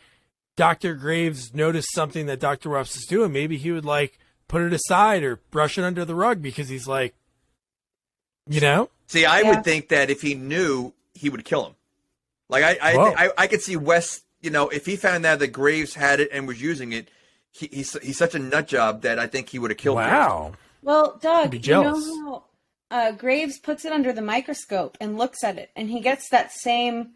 Dr. Graves noticed something that Dr. Ruffs is doing, maybe he would like put it aside or brush it under the rug because he's like, See, I would think that if he knew, he would kill him. Like I could see Wes, if he found out that Graves had it and was using it, he's such a nut job that I think he would have killed him. Wow. Well, Doug, you know how Graves puts it under the microscope and looks at it, and he gets that same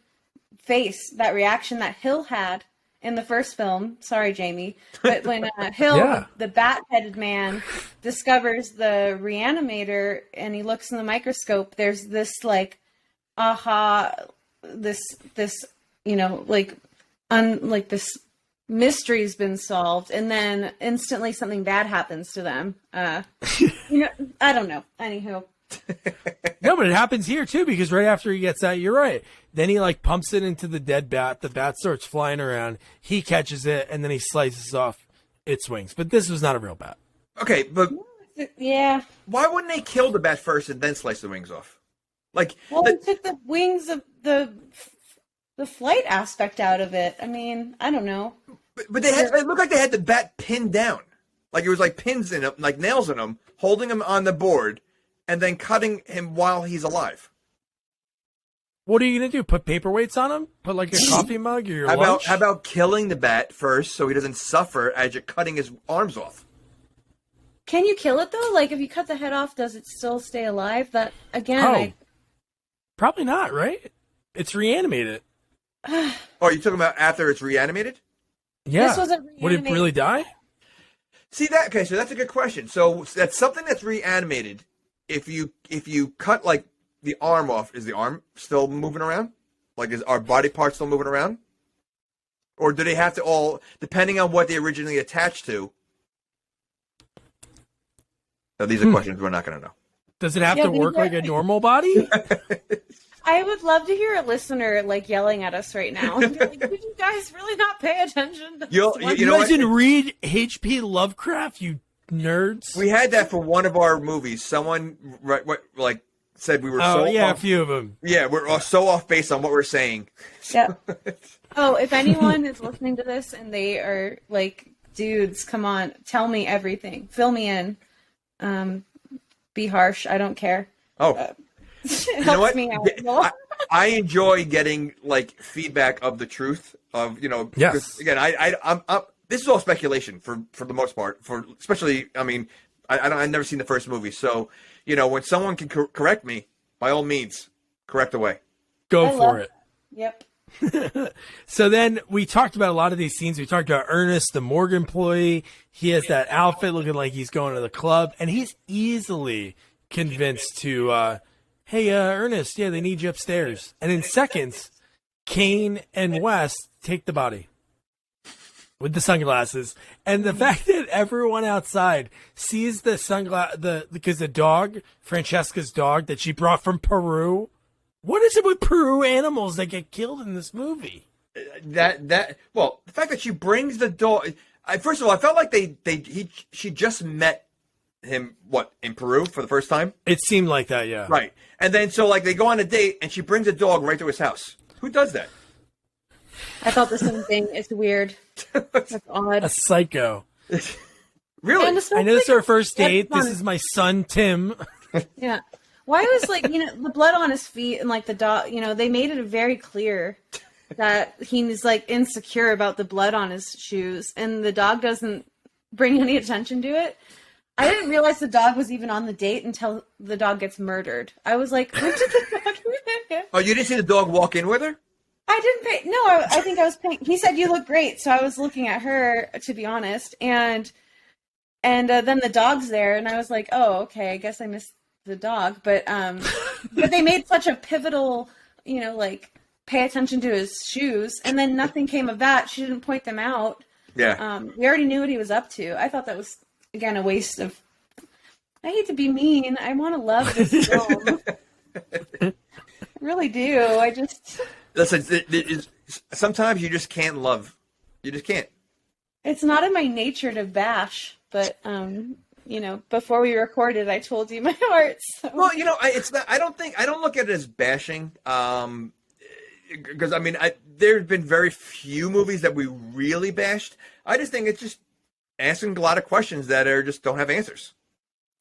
face, that reaction that Hill had in the first film. Sorry, Jamie. But when Hill, the bat-headed man, discovers the Re-Animator and he looks in the microscope, there's this like, this this mystery's been solved, and then instantly something bad happens to them. I don't know. Anywho. No, but it happens here too, because right after he gets that, you're right. Then he like pumps it into the dead bat. The bat starts flying around. He catches it, and then he slices off its wings. But this was not a real bat. Okay, but yeah, why wouldn't they kill the bat first and then slice the wings off? Like, they took the wings of the flight aspect out of it. I mean, I don't know. But it looked like they had the bat pinned down. Like it was like pins in him, like nails in him, holding him on the board, and then cutting him while he's alive. What are you going to do? Put paperweights on him? Put like a coffee mug or your lunch? How about killing the bat first so he doesn't suffer as you're cutting his arms off? Can you kill it though? Like if you cut the head off, does it still stay alive? That again, probably not, right? It's reanimated. Oh, you're talking about after it's reanimated? Yeah. This was a Would it really die? See that? Okay, so that's a good question. So that's something that's reanimated. If you cut like the arm off, is the arm still moving around? Like is our body parts still moving around? Or do they have to all, depending on what they originally attached to? So these are questions we're not going to know. Does it have to work like a normal body? I would love to hear a listener like yelling at us right now. And be like, did you guys really not pay attention to you guys didn't read H.P. Lovecraft, you nerds? We had that for one of our movies. Someone said we were a few of them. Yeah, we're so off base on what we're saying. Yeah. Oh, if anyone is listening to this and they are like, dudes, come on, tell me everything. Fill me in. Be harsh. I don't care. Oh. You know what? Me out. I enjoy getting like feedback of the truth of Yes. Again, I'm this is all speculation for the most part. For especially, I mean, I've never seen the first movie, so when someone can correct me, by all means, correct away. Go for it. Yep. So then we talked about a lot of these scenes. We talked about Ernest, the morgue employee. He has that outfit looking like he's going to the club, and he's easily convinced to. Hey, Ernest, they need you upstairs. And in seconds, Cain and Wes take the body with the sunglasses, and the fact that everyone outside sees the because the dog, Francesca's dog that she brought from Peru. What is it with Peru animals that get killed in this movie? Well, the fact that she brings the dog. First of all, I felt like she just met him in Peru for the first time. It seemed like that, yeah. Right, and then so like they go on a date, and she brings a dog right to his house. Who does that? I thought the same thing. It's weird. That's odd. A psycho. Really? I know this is our first date. This is my son, Tim. Yeah. Why was the blood on his feet and the dog, they made it very clear that he's insecure about the blood on his shoes, and the dog doesn't bring any attention to it. I didn't realize the dog was even on the date until the dog gets murdered. I was like, when did the dog Oh, you didn't see the dog walk in with her? I didn't pay. No, I think I was paying. He said, "You look great." So I was looking at her, to be honest. And then the dog's there. And I was like, oh, okay, I guess I missed the dog. But they made such a pivotal, pay attention to his shoes. And then nothing came of that. She didn't point them out. Yeah. We already knew what he was up to. I thought that was, again, a waste of, I hate to be mean. I want to love this film. I really do. I just... Listen, sometimes you just can't love. You just can't. It's not in my nature to bash, but before we recorded, I told you my heart. So. Well, it's not. I don't look at it as bashing. Because there's been very few movies that we really bashed. I just think it's just asking a lot of questions that don't have answers.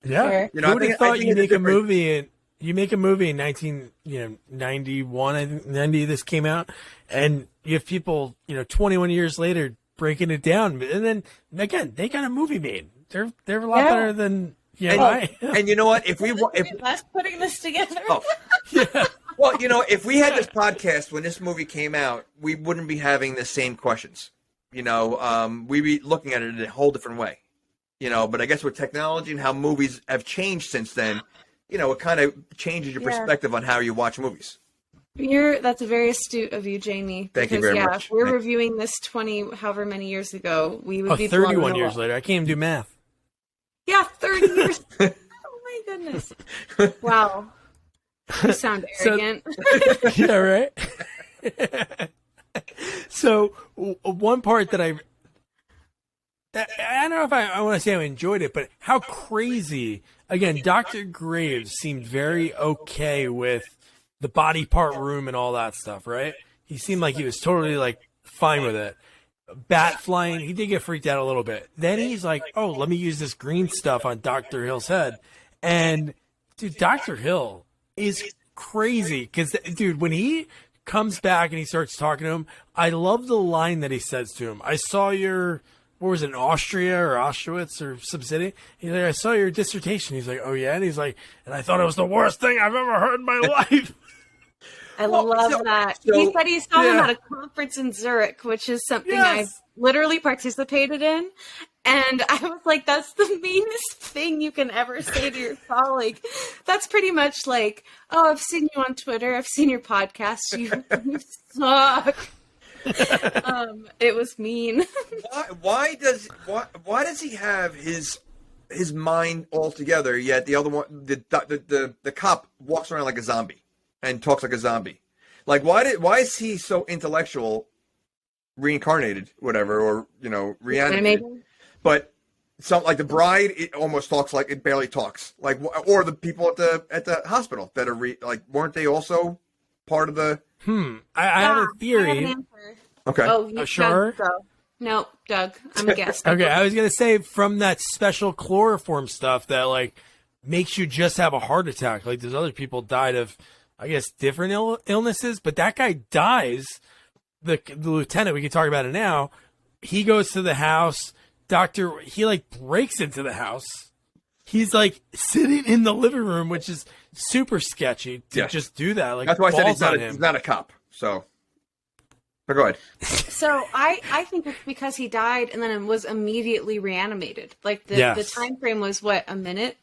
Yeah, sure. Who would have thought you make a movie and. You make a movie in 1991, I think 90 this came out, and you have people, 21 years later breaking it down, and then again they got a movie made. They're a lot better than and you know what? If putting this together. Oh, yeah. Well, if we had this podcast when this movie came out, we wouldn't be having the same questions. We'd be looking at it in a whole different way. But I guess with technology and how movies have changed since then. It kind of changes your perspective on how you watch movies. That's very astute of you, Jamie. Thank you very much. If we're reviewing this 20, however many years ago, we would be 31 years later. I can't even do math. Yeah, 30 years. Oh my goodness. Wow. You sound arrogant. Yeah, right? So, one part that I don't know if I want to say I enjoyed it, but how crazy... Again, Dr. Graves seemed very okay with the body part room and all that stuff, right? He seemed like he was totally, fine with it. Bat flying, he did get freaked out a little bit. Then he's like, oh, let me use this green stuff on Dr. Hill's head. And, dude, Dr. Hill is crazy. Because, dude, when he comes back and he starts talking to him, I love the line that he says to him. I saw your... What was it, Austria or Auschwitz or some city? He's like, I saw your dissertation. He's like, oh yeah? And he's like, and I thought it was the worst thing I've ever heard in my life. I love that. He said he saw him at a conference in Zurich, which is something I've literally participated in. And I was like, that's the meanest thing you can ever say to your colleague. That's pretty much like, oh, I've seen you on Twitter. I've seen your podcast. You suck. It was mean. Why does he have his mind all together, yet the other one, the cop walks around like a zombie and talks like a zombie? Like, why is he so intellectual, reincarnated, whatever, or reanimated? But some like the bride, it almost talks like it barely talks. Like, or the people at the hospital that are weren't they also part of the? I have a theory. I have an answer. Okay. Oh, sure. No, Doug. I'm a guest. Okay, I was gonna say from that special chloroform stuff that makes you just have a heart attack. Like there's other people died of, I guess, different illnesses, but that guy dies. The lieutenant, we can talk about it now. He goes to the house. He breaks into the house. He's sitting in the living room, which is super sketchy to just do that. That's why I said he's not a cop. So, but go ahead. So I think it's because he died and then it was immediately reanimated. The time frame was a minute.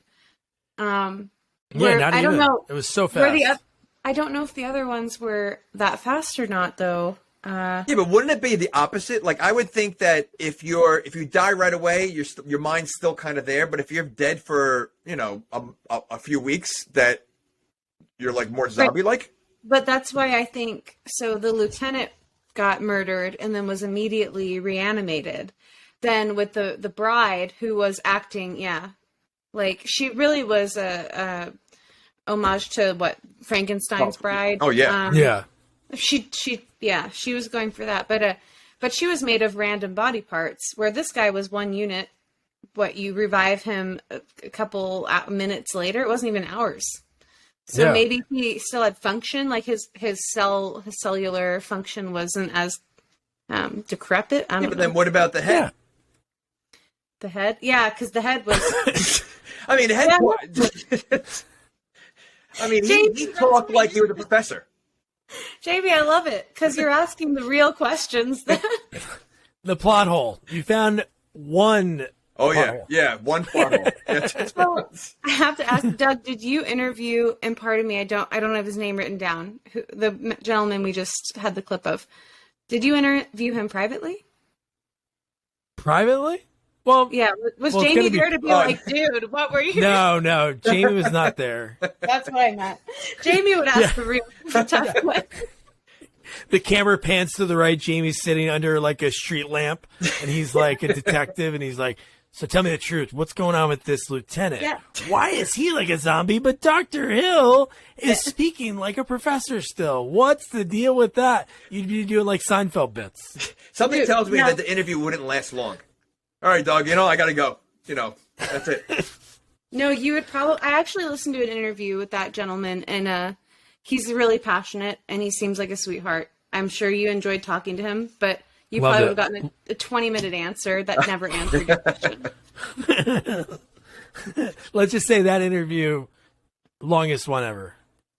I don't know. It was so fast. I don't know if the other ones were that fast or not, though. Yeah, but wouldn't it be the opposite? Like, I would think that if you die right away, your mind's still kind of there. But if you're dead for a few weeks, that you're like more zombie-like. But that's why I think so. The lieutenant got murdered and then was immediately reanimated. Then with the bride who was acting, like she really was a homage to what Frankenstein's bride. Oh yeah, Yeah. She was going for that, but she was made of random body parts. Where this guy was one unit. What, you revive him a couple minutes later? It wasn't even hours. So maybe he still had function, like his cellular function wasn't as decrepit. I don't know. But then what about the head? The head, because the head was. I mean, the head. I mean, he talked like he was a professor. Jamie, I love it because you're asking the real questions. The plot hole. You found one. Oh yeah, one plot hole. So I have to ask, Doug, did you interview? And pardon me, I don't have his name written down. The gentleman we just had the clip of. Did you interview him privately? Privately? Well, yeah. Was Jamie there to be like, dude, what were you? No, Jamie was not there. That's what I meant. Jamie would ask the real tough questions. The camera pans to the right. Jamie's sitting under like a street lamp, and he's like a detective, and he's like, "So tell me the truth. What's going on with this lieutenant? Yeah. Why is he like a zombie, but Dr. Hill is speaking like a professor still? What's the deal with that?" You'd be doing like Seinfeld bits. Something tells me that the interview wouldn't last long. All right, dog, I got to go. That's it. No, you would probably... I actually listened to an interview with that gentleman, and he's really passionate, and he seems like a sweetheart. I'm sure you enjoyed talking to him, but you probably would have gotten a 20-minute answer that never answered your question. Let's just say that interview, longest one ever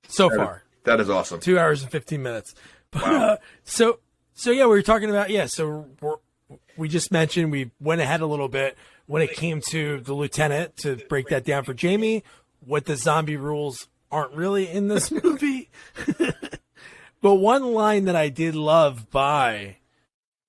so far. That is awesome. 2 hours and 15 minutes. Wow. So we were talking about, so we just mentioned we went ahead a little bit when it came to the lieutenant, to break that down for Jamie, what the zombie rules aren't really in this movie. But one line that I did love by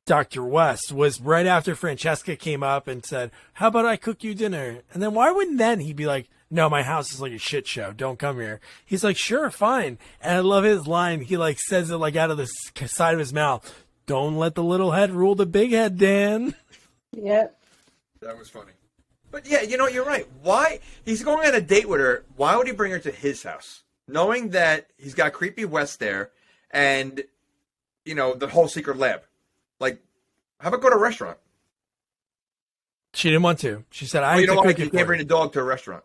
Dr. West was right after Francesca came up and said, "How about I cook you dinner?" And then why wouldn't then he be like, "No, my house is like a shit show. Don't come here." He's like, "Sure, fine." And I love his line. He like says it like out of the side of his mouth. "Don't let the little head rule the big head, Dan." Yep. That was funny. But yeah, you're right. Why? He's going on a date with her. Why would he bring her to his house? Knowing that he's got creepy West there and, the whole secret lab. Like, how about go to a restaurant? She didn't want to. She said, you can't bring a dog to a restaurant.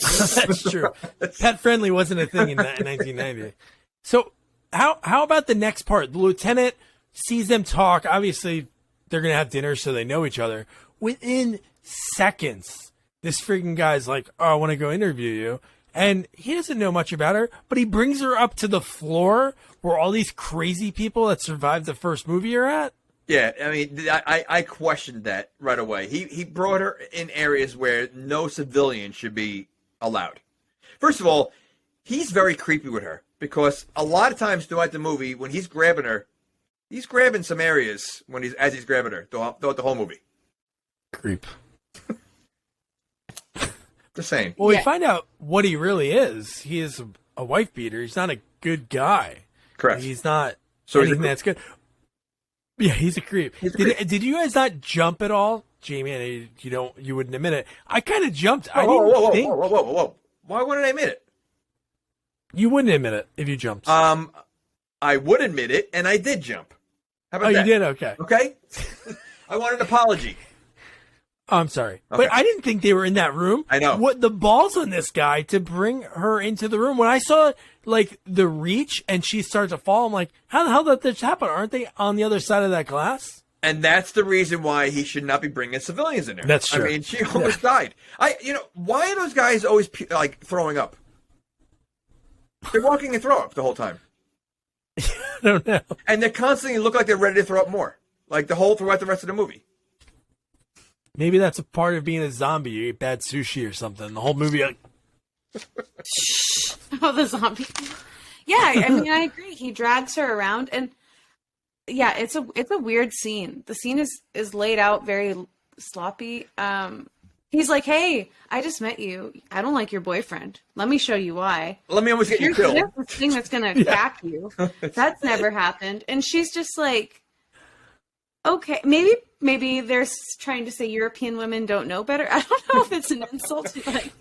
That's true. Pet friendly wasn't a thing in 1990. So how about the next part? The lieutenant sees them talk. Obviously, they're going to have dinner, so they know each other. Within seconds, this freaking guy's like, "Oh, I want to go interview you." And he doesn't know much about her, but he brings her up to the floor where all these crazy people that survived the first movie are at. Yeah, I mean, I questioned that right away. He brought her in areas where no civilian should be allowed. First of all, he's very creepy with her because a lot of times throughout the movie, when he's grabbing her, he's grabbing some areas as he's grabbing her throughout the whole movie. Creep. Just saying. Well, we find out what he really is. He is a wife beater. He's not a good guy. Correct. He's not So anything that's good. Yeah, he's a creep. Did you guys not jump at all, Jamie? And you wouldn't admit it. I kind of jumped. Whoa. Why wouldn't I admit it? You wouldn't admit it if you jumped. I would admit it, and I did jump. How about that? You did? Okay. Okay. I want an apology. Oh, I'm sorry. Okay. But I didn't think they were in that room. I know. What the balls on this guy to bring her into the room. When I saw like the reach and she starts to fall, I'm like, how the hell did this happen? Aren't they on the other side of that glass? And that's the reason why he should not be bringing civilians in there. That's true. I mean, she almost died. Why are those guys always throwing up? They're walking and throw up the whole time. I don't know. And they constantly look like they're ready to throw up more. Like throughout the rest of the movie. Maybe that's a part of being a zombie. You eat bad sushi or something. The whole movie, like, Oh, the zombie. Yeah, I mean, I agree. He drags her around, and yeah, it's a weird scene. The scene is laid out very sloppy. He's like, "Hey, I just met you. I don't like your boyfriend. Let me show you why. Let me almost get you Here's killed. this thing that's gonna attack you. That's never happened." And she's just like, "Okay, maybe they're trying to say European women don't know better. I don't know if it's an insult. Like,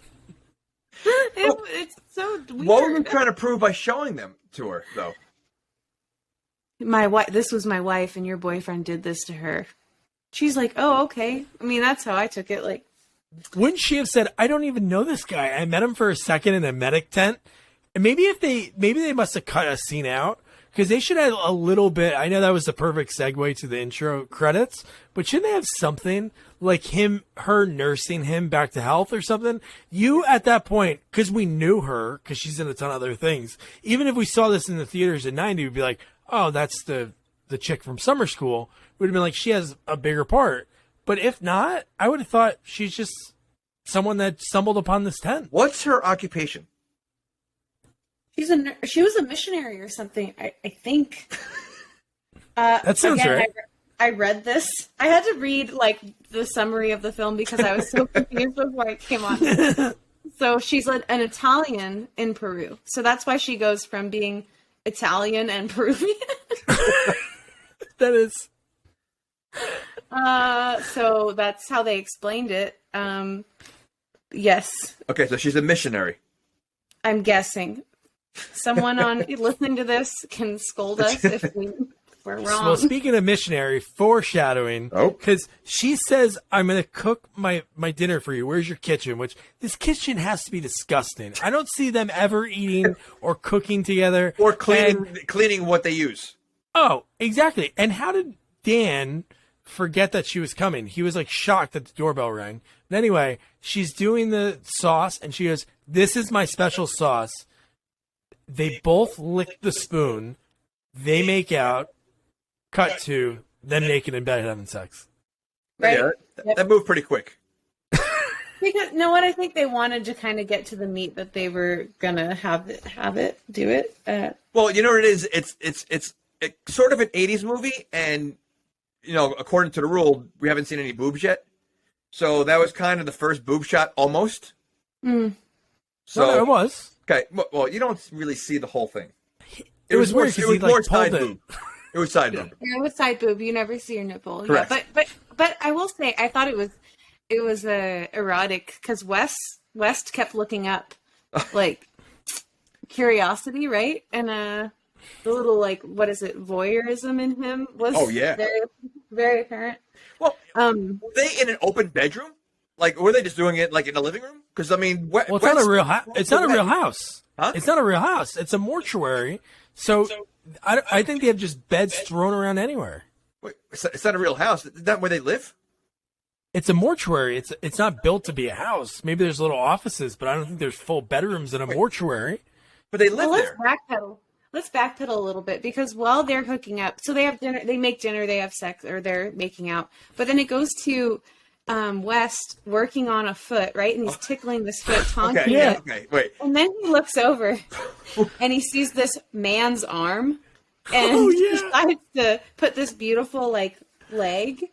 it's so weird." What were we trying to prove by showing them to her, though? My wife. This was my wife, and your boyfriend did this to her. She's like, "Oh, okay." I mean, that's how I took it. Like, Wouldn't she have said, "I don't even know this guy. I met him for a second in a medic tent"? And maybe they must have cut a scene out, because they should have a little bit. I know that was the perfect segue to the intro credits, but shouldn't they have something like her nursing him back to health or something? You at that point, because we knew her, because she's in a ton of other things. Even if we saw this in the theaters in '90, we'd be like, "Oh, that's the chick from summer school." We'd have been like, she has a bigger part. But if not, I would have thought she's just someone that stumbled upon this tent. What's her occupation? she was a missionary or something. I think. That sounds again, right. I read this. I had to read like the summary of the film because I was so confused before it came on. So she's an Italian in Peru. So that's why she goes from being Italian and Peruvian. That is. So that's how they explained it. Yes, Okay, so she's a missionary. I'm guessing. Someone listening to this can scold us if we're wrong. Well, speaking of missionary, foreshadowing. Oh. Because she says, "I'm going to cook my dinner for you. Where's your kitchen?" Which, this kitchen has to be disgusting. I don't see them ever eating or cooking together. Or cleaning what they use. Oh, exactly. And how did Dan forget that she was coming? He was like shocked that the doorbell rang. But anyway, she's doing the sauce and she goes, "This is my special sauce." They both lick the spoon. They make out. Cut to them naked in bed having sex. Right? Yeah, that moved pretty quick. Because what I think they wanted to kind of get to the meat that they were gonna have it do it. Well, you know what it is? It's sort of an 80s movie, and according to the rule, we haven't seen any boobs yet. So that was kind of the first boob shot, almost. Mm. So Well, it was. Okay. Well, you don't really see the whole thing. It was weird because he more like side pulled it. boob. It was side boob. Yeah, with side boob, you never see your nipple. Correct. Yeah, but I will say, I thought it was erotic because West kept looking up, like curiosity, right? And the little like what is it, voyeurism in him was very, very apparent. Well, were they in an open bedroom? Like, were they just doing it like in a living room? Because I mean, Well, it's not a real house. It's not a real house. Huh? It's not a real house. It's a mortuary. So I think they have just beds thrown around anywhere. Wait, it's not a real house. Is that where they live? It's a mortuary. It's not built to be a house. Maybe there's little offices, but I don't think there's full bedrooms in a mortuary. But they live Well, there. Let's backpedal a little bit because while they're hooking up, so they have dinner, they make dinner, they have sex, or they're making out. But then it goes to West working on a foot, right? And he's tickling this foot, taunting it. Okay, wait. And then he looks over and he sees this man's arm and decides to put this beautiful like leg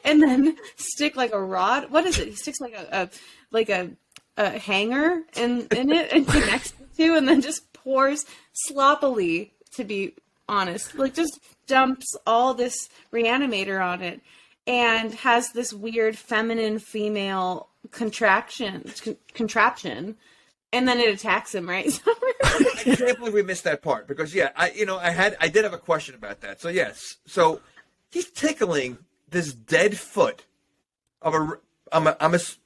and then stick like a rod. What is it? He sticks like a hanger in it and connects the two and then just pours sloppily, to be honest. Like just dumps all this Re-Animator on it and has this weird feminine female contraption, and then it attacks him, right? I can't believe we missed that part because I did have a question about that. So yes, so he's tickling this dead foot of it was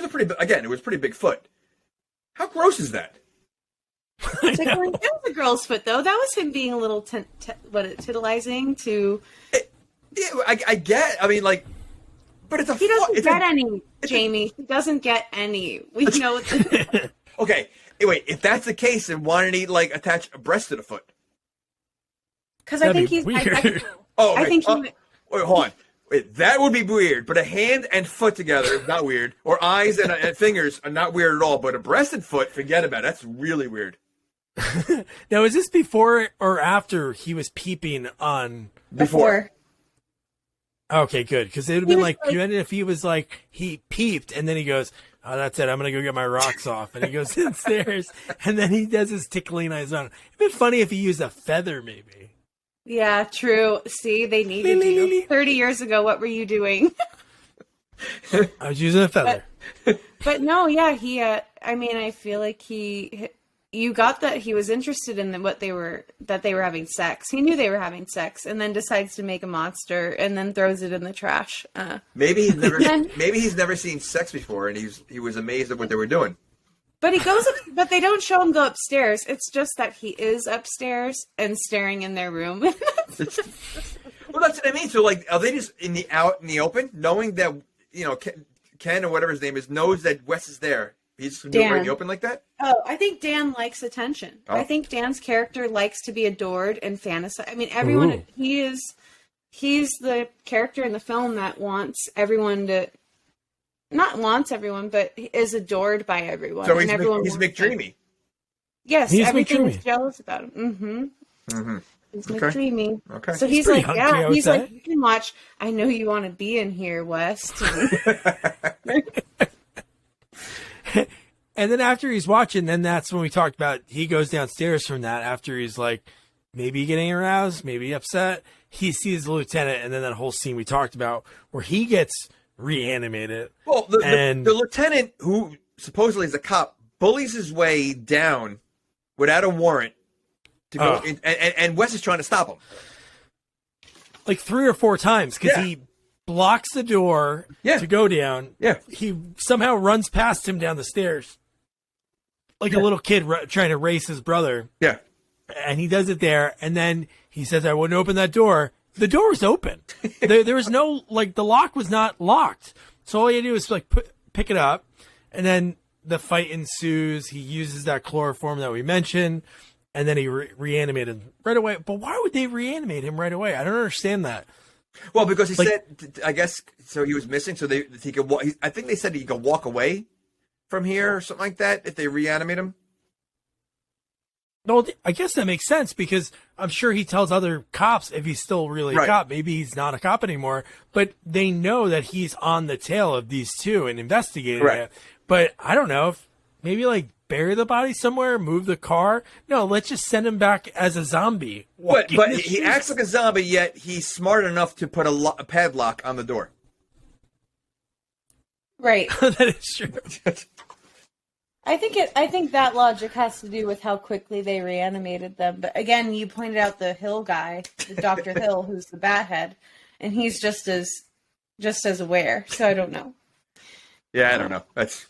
a pretty big foot. How gross is that? Tickling. That was a girl's foot, though. That was him being a little titillizing to. Yeah, I get. I mean, like, but it's a. He doesn't get any, Jamie. He doesn't get any. We know. Okay, wait. If that's the case, then why didn't he like attach a breast to the foot? Because I think he's weird. bisexual. Oh, okay. I think he. Wait, hold on. Wait, that would be weird, but a hand and foot together is not weird. Or eyes and fingers are not weird at all, but a breast and foot, forget about it. That's really weird. Now, is this before or after he was peeping on? Before. Okay, good. Because it would have been like, you ended if he was like, he peeped and then he goes, oh, that's it. I'm going to go get my rocks off. And he goes downstairs and then he does his tickling on his own. It'd been funny if he used a feather, maybe. Yeah, true. See, they needed you. 30 years ago, what were you doing? I was using a feather. But no, yeah, he, I mean, I feel like you got that he was interested in that they were having sex. He knew they were having sex and then decides to make a monster and then throws it in the trash. Maybe he's never seen sex before and he was amazed at what they were doing. But he goes up, but they don't show him go upstairs. It's just that he is upstairs and staring in their room. Well, that's what I mean. So, like, are they just out in the open, knowing that, you know, Ken or whatever his name is knows that Wes is there? He's just right in the open like that? Oh, I think Dan likes attention. Oh. I think Dan's character likes to be adored and fantasize. I mean, everyone, he's the character in the film that wants everyone to, not wants everyone, but is adored by everyone. So he's McDreamy. Yes, he's everything McDreamy. is jealous about him. Mm-hmm. Mm-hmm. He's Okay. McDreamy. Okay. So he's pretty like, hunky, I would he's say. like, you can watch. I know you want to be in here, West. And then after he's watching, then that's when we talked about he goes downstairs from that after he's like maybe getting aroused, maybe upset. He sees the lieutenant, and then that whole scene we talked about where he gets reanimated. Well, the lieutenant, who supposedly is a cop, bullies his way down without a warrant to go, and Wes is trying to stop him. Like 3 or 4 times because Yeah. he blocks the door to go down. Yeah. He somehow runs past him down the stairs. Like a little kid trying to race his brother. Yeah. And he does it there. And then he says, I wouldn't open that door. The door was open. there was no, like, the lock was not locked. So all you do is, like, pick it up. And then the fight ensues. He uses that chloroform that we mentioned. And then he reanimated him right away. But why would they reanimate him right away? I don't understand that. Well, because he said, I guess, so he was missing, so he could walk. I think they said he could walk away from here or something like that if they reanimate him. No, I guess that makes sense because I'm sure he tells other cops if he's still really a cop. Maybe he's not a cop anymore, but they know that he's on the tail of these two and investigating it. But I don't know if maybe like bury the body somewhere, move the car. No, let's just send him back as a zombie. But he acts like a zombie, yet he's smart enough to put a padlock on the door. Right. That is true. I think that logic has to do with how quickly they reanimated them. But again, you pointed out the Hill guy, the Dr. Hill, who's the Bathead, and he's just as aware. So I don't know. Yeah, I don't know. That's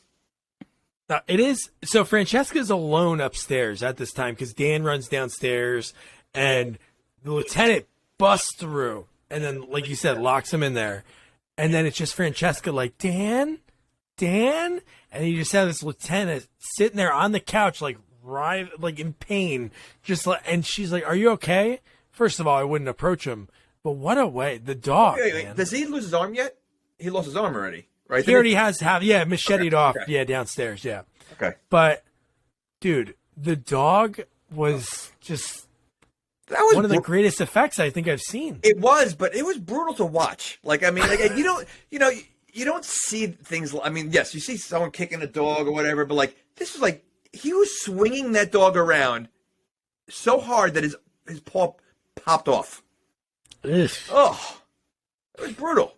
It is. So Francesca's alone upstairs at this time because Dan runs downstairs and the lieutenant busts through and then, like you said, locks him in there. And then it's just Francesca like, Dan? And you just have this lieutenant sitting there on the couch, like in pain, just like, and she's like, "Are you okay?" First of all, I wouldn't approach him, but what a way the dog. Wait. Does he lose his arm yet? He lost his arm already, right? He already has macheted off, downstairs, Okay, but dude, the dog was just that was one of the greatest effects I think I've seen. It was, but it was brutal to watch. Like, I mean, like you don't see things. I mean, yes, you see someone kicking a dog or whatever, but like this was like he was swinging that dog around so hard that his paw popped off. Ugh. Oh, it was brutal.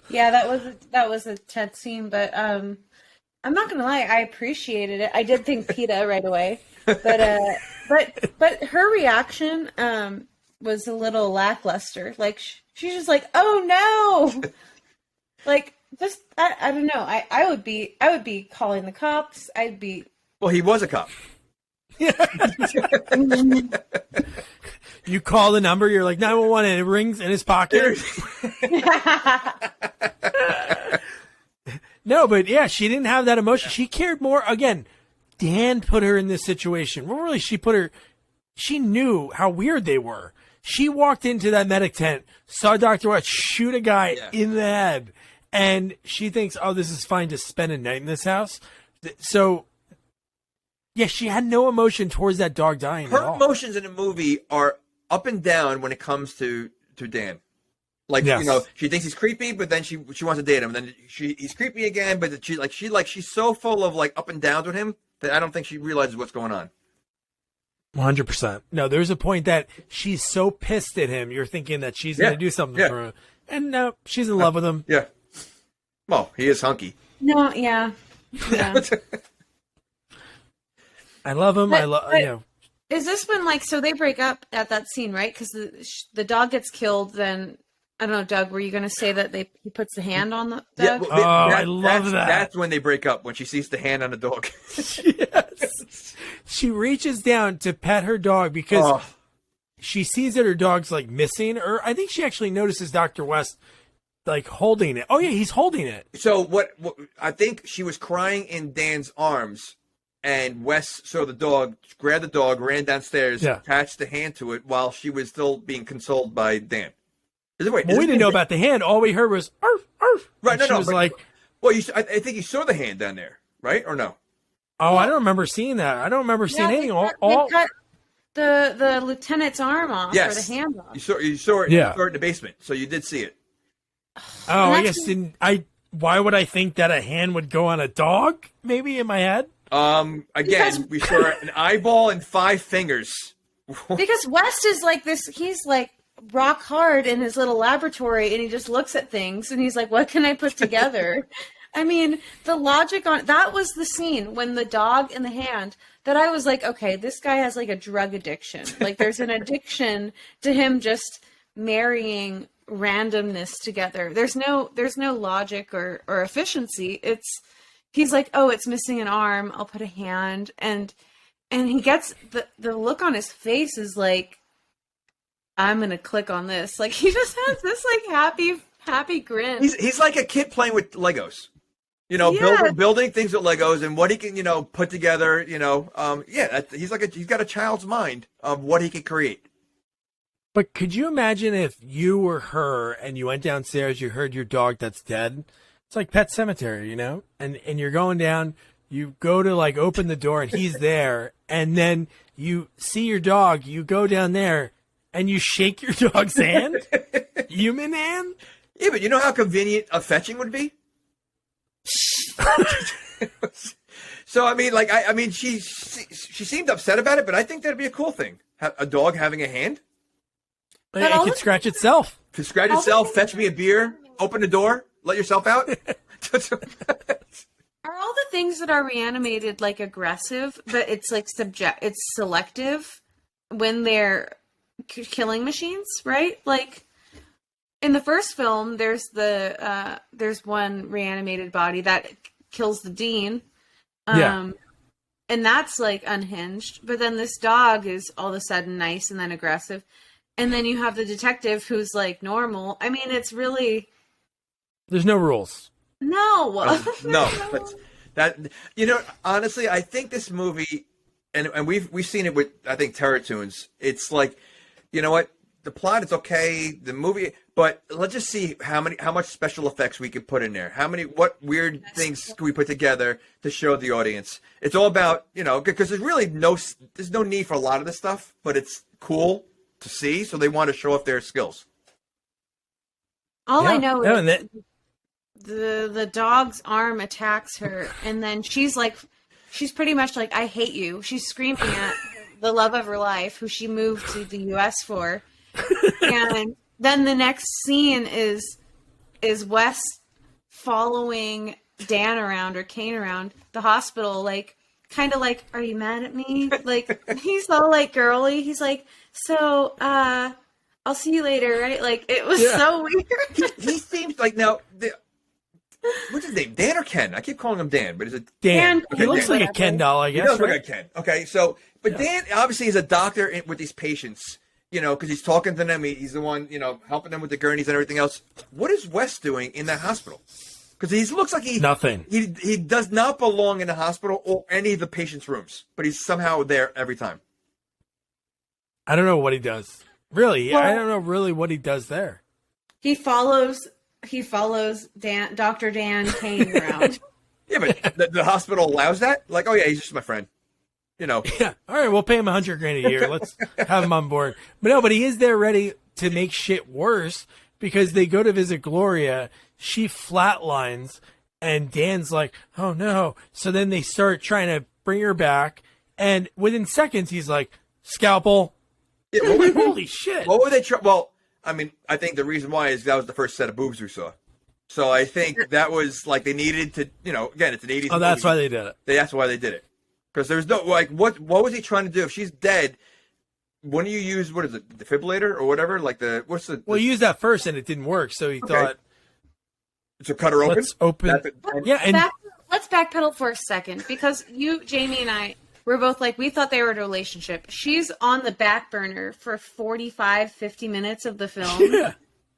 Yeah, that was a tense scene, but I'm not gonna lie, I appreciated it. I did think PETA right away, but her reaction was a little lackluster. Like she's just like, "Oh no!" Like just I don't know. I would be calling the cops. I'd be. Well, he was a cop. You call the number, you're like 911, and it rings in his pocket. No, but yeah, she didn't have that emotion. She cared more. Again, Dan put her in this situation. Well, really, she knew how weird they were. She walked into that medic tent, saw Dr. West shoot a guy in the head, and she thinks, oh, this is fine to spend a night in this house. So, yeah, she had no emotion towards that dog dying at Her all. emotions in the movie are up and down when it comes to Dan. Like, Yes. you know, she thinks he's creepy, but then she wants to date him. And then he's creepy again, but she's so full of like up and downs with him that I don't think she realizes what's going on. 100%. No, there's a point that she's so pissed at him, you're thinking that she's going to do something for him. And no, she's in love with him. Yeah. Well, he is hunky. No, yeah. I love him. But- you know. Is this when, like, so they break up at that scene, right? Because the dog gets killed. Then I don't know, Doug. Were you going to say that he puts the hand on the dog? I love that. That's when they break up, when she sees the hand on the dog. Yes. She reaches down to pet her dog because she sees that her dog's like missing, or I think she actually notices Dr. West like holding it. Oh yeah, he's holding it. So what I think she was crying in Dan's arms, and Wes saw the dog, grabbed the dog, ran downstairs, attached the hand to it while she was still being consoled by Dan. We didn't know about the hand. All we heard was arf, arf. Right, and she was like, well, I think you saw the hand down there, right, or no? Oh, I don't remember seeing that. I don't remember seeing anything. They cut the lieutenant's arm off, or the hand off. You saw it. You saw it in the basement, so you did see it. Oh, I guess didn't I? Why would I think that a hand would go on a dog? Maybe in my head. Again, we saw an eyeball and 5 fingers. Because West is like this. He's like rock hard in his little laboratory, and he just looks at things, and he's like, "What can I put together?" I mean, the logic on that was the scene when the dog in the hand that I was like, okay, this guy has like a drug addiction. Like there's an addiction to him just marrying randomness together. There's no logic or efficiency. He's like, oh, it's missing an arm. I'll put a hand. And he gets the look on his face is like, I'm going to click on this. Like he just has this like happy grin. He's like a kid playing with Legos. You know, building things with Legos and what he can, put together, he's got a child's mind of what he can create. But could you imagine if you were her and you went downstairs, you heard your dog that's dead? It's like Pet Cemetery, and you're going down, you go to like open the door and he's there, and then you see your dog, you go down there and you shake your dog's hand? Human hand? Yeah, but you know how convenient a fetching would be? So I mean, she seemed upset about it, but I think that'd be a cool thing. A dog having a hand. It could scratch itself. To scratch itself, fetch me a beer, open the door, let yourself out. Are all the things that are reanimated like aggressive, but it's like it's selective when they're killing machines, right? Like in the first film, there's one reanimated body that kills the dean, and that's like unhinged. But then this dog is all of a sudden nice and then aggressive, and then you have the detective who's like normal. I mean, it's really there's no rules. No, no. That honestly, I think this movie, and we've seen it with I think Terror Tunes. It's like, you know what, the plot is okay, the movie, but let's just see how much special effects we could put in there. What weird things can we put together to show the audience? It's all about because there's no need for a lot of this stuff, but it's cool to see, so they want to show off their skills. All I know is the dog's arm attacks her, and then she's pretty much like, I hate you. She's screaming at the love of her life, who she moved to the U.S. for. And then the next scene is Wes following Dan around, or Cain around the hospital, like, kind of like, are you mad at me? Like, he's all like girly. He's like, so, I'll see you later, right? Like, it was so weird. He seems like, now, what's his name? Dan or Ken? I keep calling him Dan, but is it Dan? He looks like a Ken doll, I guess. He does look right? like Ken. Okay, so, but Dan obviously is a doctor with these patients, because he's talking to them. He's the one, helping them with the gurneys and everything else. What is Wes doing in that hospital? Because he looks like nothing. He does not belong in the hospital or any of the patients' rooms, but he's somehow there every time. I don't know what he does. Really? Well- I don't know really what he does there. He follows Dr. Dan Cain around. Yeah, but the hospital allows that? Like, oh yeah, he's just my friend. You know. Yeah. All right, we'll pay him $100,000 a year. Let's have him on board. But no, but he is there ready to make shit worse because they go to visit Gloria. She flatlines, and Dan's like, "Oh no!" So then they start trying to bring her back, and within seconds, he's like, "Scalpel." Yeah, Holy shit! What were they? Well, I mean, I think the reason why is that was the first set of boobs we saw. So I think that was like they needed to, again, it's an 80s. Oh, that's movie. why they did it. That's why they did it. Because there's no, like, what was he trying to do? If she's dead, when do you use, what is it, defibrillator or whatever? Like Well, he used that first and it didn't work, so he thought. So cut her open? Let's open. Yeah, and Let's backpedal for a second because you, Jamie, and I were both like, we thought they were in a relationship. She's on the back burner for 45, 50 minutes of the film. yeah.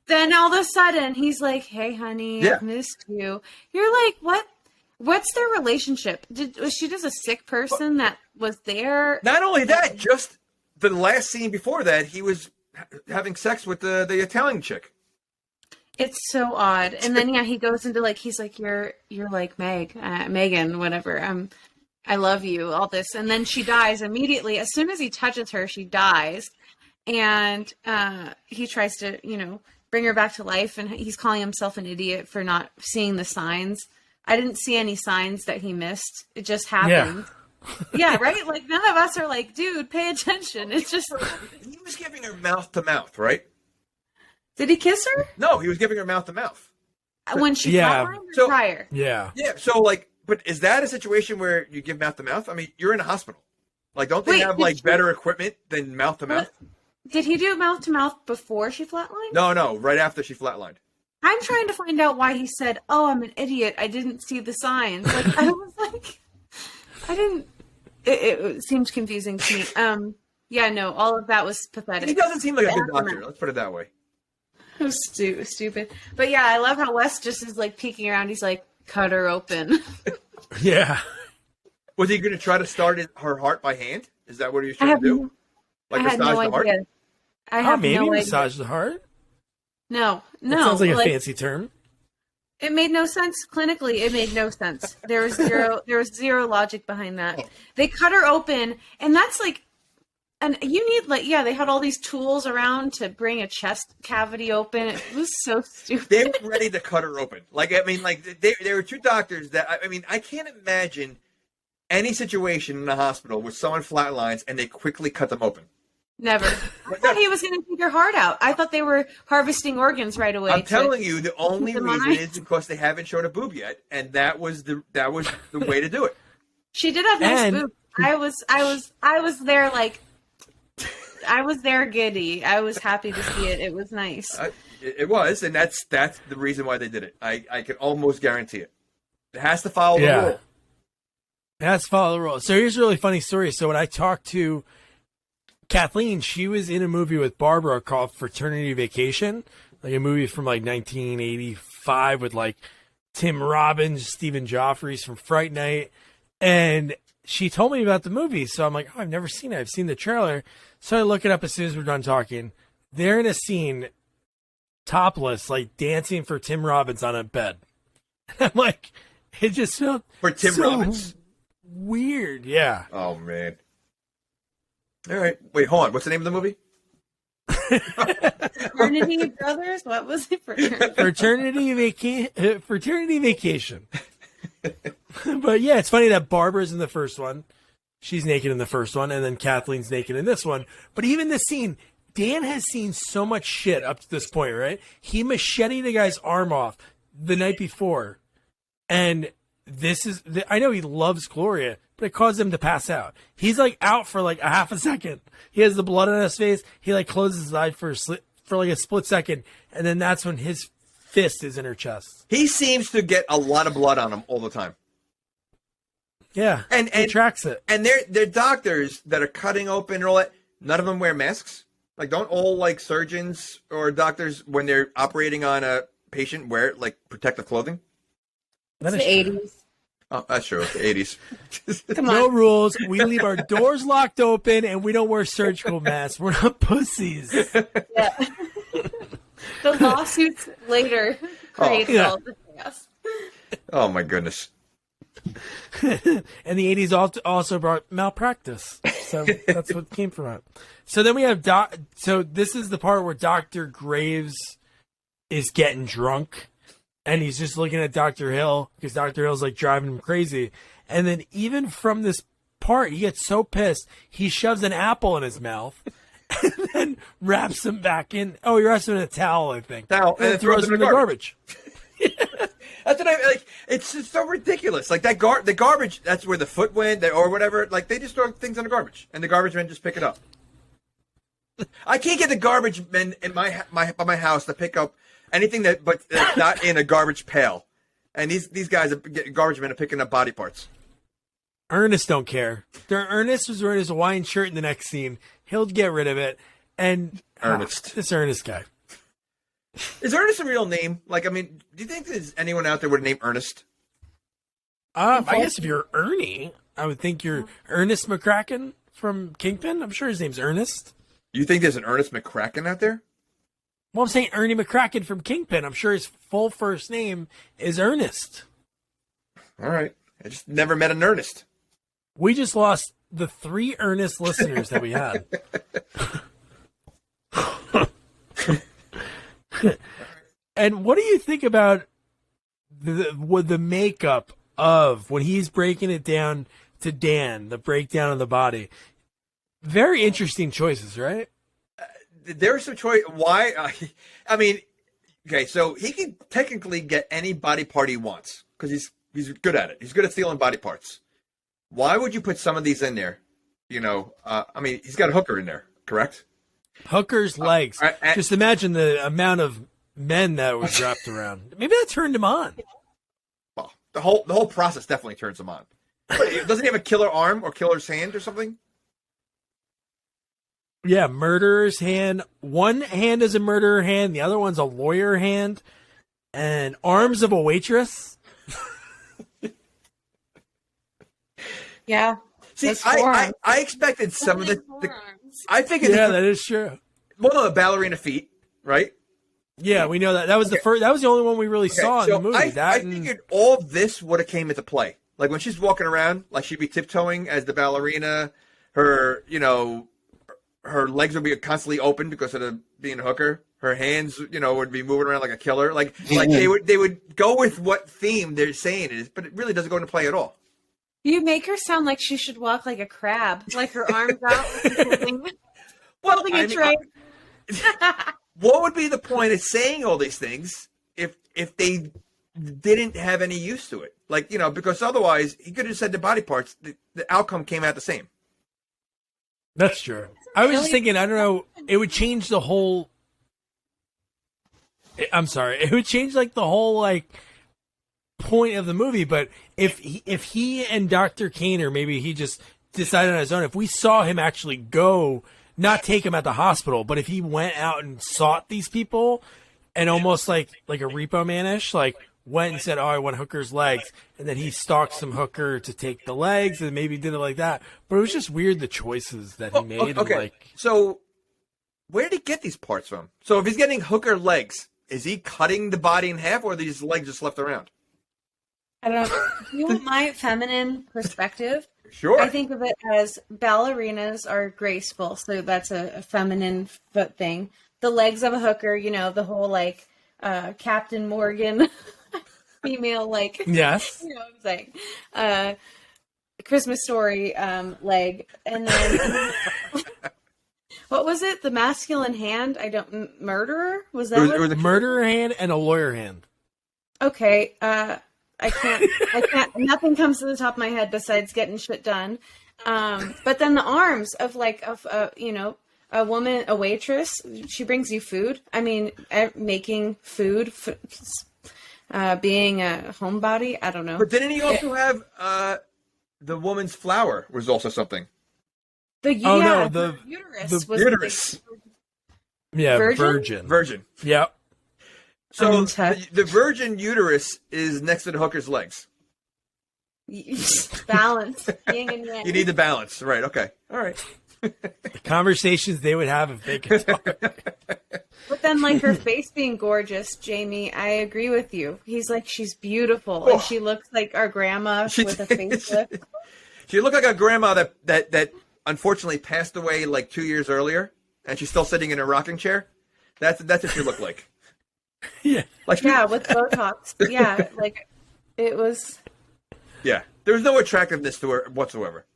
Then all of a sudden, he's like, hey, honey, Yeah. I've missed you. You're like, what? What's their relationship? Was she just a sick person that was there? Not only that, just the last scene before that, he was having sex with the Italian chick. It's so odd. And then, he goes into like, he's like, you're like Megan, whatever. I love you, all this. And then she dies immediately. As soon as he touches her, she dies. And he tries to, bring her back to life. And he's calling himself an idiot for not seeing the signs. I didn't see any signs that he missed. It just happened. Yeah, right? Like, none of us are like, dude, pay attention. It's just like... He was giving her mouth to mouth, right? Did he kiss her? No, he was giving her mouth to mouth. When she flatlined or So- prior? Yeah. Yeah, so, like, but is that a situation where you give mouth to mouth? I mean, you're in a hospital. Like, don't they Wait, have, did like, she- better equipment than mouth to mouth? Did he do mouth to mouth before she flatlined? No, right after she flatlined. I'm trying to find out why he said, "Oh, I'm an idiot. I didn't see the signs." Like, I was like, I didn't. It seemed confusing to me. Yeah, no, all of that was pathetic. He doesn't seem like a good doctor. Let's put it that way. It was stupid. But yeah, I love how Wes just is like peeking around. He's like, "Cut her open." Yeah. Was he going to try to start her heart by hand? Is that what he was I trying have to do? no, Like I had massage no the heart? idea. I have maybe no idea. massage the heart. No. That sounds like a fancy term. It made no sense clinically. It made no sense. There was zero logic behind that. They cut her open, and that's like, and you need they had all these tools around to bring a chest cavity open. It was so stupid. They were ready to cut her open. Like, I mean, like, there were two doctors that, I mean, I can't imagine any situation in a hospital where someone flatlines and they quickly cut them open. Never. I thought he was going to take her heart out. I thought they were harvesting organs right away. I'm telling you, the only them reason alive. is because they haven't showed a boob yet, and that was the way to do it. She did have nice And- boobs. I was there like, I was there giddy. I was happy to see it. It was nice. It was, and that's the reason why they did it. I can almost guarantee it. It has to follow the Yeah. rule. That's follow the rules. So here's a really funny story. So when I talked to Kathleen, she was in a movie with Barbara called Fraternity Vacation, like a movie from like 1985 with like Tim Robbins, Stephen Joffrey's from Fright Night. And she told me about the movie. So I'm like, oh, I've never seen it. I've seen the trailer. So I look it up as soon as we're done talking. They're in a scene, topless, like dancing for Tim Robbins on a bed. I'm like, it just felt For Tim so Robbins. weird. Yeah. Oh, man. All right. Wait, hold on. What's the name of the movie? Fraternity Brothers? What was it? Fraternity Vacation. But yeah, it's funny that Barbara's in the first one. She's naked in the first one, and then Kathleen's naked in this one. But even this scene, Dan has seen so much shit up to this point, right? He macheted a guy's arm off the night before. And this is, I know he loves Gloria, but it caused him to pass out. He's like out for like a half a second. He has the blood on his face. He like closes his eyes for like a split second. And then that's when his fist is in her chest. He seems to get a lot of blood on him all the time. Yeah. And he tracks it. And they're doctors that are cutting open and all that. None of them wear masks. Like, don't all like surgeons or doctors when they're operating on a patient wear like protective clothing? That It's is the true. 80s. Oh, that's true. 80s. Come No on. rules. We leave our doors locked open, and we don't wear surgical masks. We're not pussies. Yeah. The lawsuits later created yeah. all the chaos. Oh my goodness. And the 80s also brought malpractice. So that's what came from it. So then we have so this is the part where Dr. Graves is getting drunk, and he's just looking at Dr. Hill because Dr. Hill's like driving him crazy. And then even from this part, he gets so pissed, he shoves an apple in his mouth and then wraps him back in. Oh, he wraps him in a towel, I think. Towel, and then throws him in the garbage. That's what I like. It's just so ridiculous. Like that the garbage. That's where the foot went, or whatever. Like they just throw things in the garbage, and the garbage men just pick it up. I can't get the garbage men in my house to pick up anything that's not in a garbage pail. And these guys are garbage men are picking up body parts. Ernest don't care. Ernest was wearing his Hawaiian shirt in the next scene. He'll get rid of it. And Ernest, this Ernest guy. Is Ernest a real name? Like, I mean, do you think there's anyone out there with a name Ernest? I guess if you're Ernie, I would think you're Ernest McCracken from Kingpin. I'm sure his name's Ernest. You think there's an Ernest McCracken out there? Well, I'm saying Ernie McCracken from Kingpin. I'm sure his full first name is Ernest. All right. I just never met an Ernest. We just lost the 3 Ernest listeners that we had. And what do you think about the makeup of when he's breaking it down to Dan, the breakdown of the body? Very interesting choices, right? There's some choice. Why? I mean, okay, so he can technically get any body part he wants because he's good at it. He's good at stealing body parts. Why would you put some of these in there? You know, I mean, he's got a hooker in there, correct? Hooker's legs. Just imagine the amount of men that was wrapped around. Maybe that turned him on. Well, the whole process definitely turns him on. But doesn't he have a killer arm or killer's hand or something? Yeah, murderer's hand. One hand is a murderer hand. The other one's a lawyer hand. And arms of a waitress. Yeah. See, I expected some of the I figured that is true. Well, no, the ballerina feet, right? Yeah, we know that. That was the first. That was the only one we really saw in the movie. I figured all this would have came into play. Like when she's walking around, like she'd be tiptoeing as the ballerina. Her, you know, her legs would be constantly open because of the being a hooker. Her hands, you know, would be moving around like a killer. Like they would go with what theme they're saying it is, but it really doesn't go into play at all. You make her sound like she should walk like a crab, like her arms out, holding a tray. What would be the point of saying all these things if they didn't have any use to it? Like, you know, because otherwise he could have said the body parts. The outcome came out the same. That's true. I was just thinking, I don't know, it would change the whole. I'm sorry, it would change like the whole like point of the movie. But if he and Dr. Cain, or maybe he just decided on his own, if we saw him actually go. Not take him at the hospital, but if he went out and sought these people and almost like a Repo Man-ish, like went and said, oh, I want Hooker's legs, and then he stalked some hooker to take the legs and maybe did it like that. But it was just weird the choices that he made. Okay, like, so where did he get these parts from? So if he's getting hooker legs, is he cutting the body in half, or are these legs just left around? I don't know. You want my feminine perspective? Sure. I think of it as ballerinas are graceful, so that's a feminine foot thing. The legs of a hooker, you know, the whole like Captain Morgan female, like yes, you know what I'm saying. Christmas Story leg, and then what was it? The masculine hand? Murderer? Was that it was a murderer hand and a lawyer hand. Okay. I can't, nothing comes to the top of my head besides getting shit done. But then the arms of you know, a woman, a waitress, she brings you food. I mean, making food, being a homebody, I don't know. But didn't he also have, the woman's flower was also something? The uterus was uterus. Yeah, Virgin? Virgin. Yep. So the virgin uterus is next to the hooker's legs. Balance. Yin and yang. You need the balance, right? Okay, all right. The conversations they would have if they could talk. But then, like, her face being gorgeous, Jamie, I agree with you. He's like, she's beautiful, and she looks like our grandma with a facelift. She looked like a grandma that unfortunately passed away like 2 years earlier, and she's still sitting in a rocking chair. That's what she looked like. Yeah. Like with Botox. Yeah, like, it was... Yeah, there was no attractiveness to her whatsoever.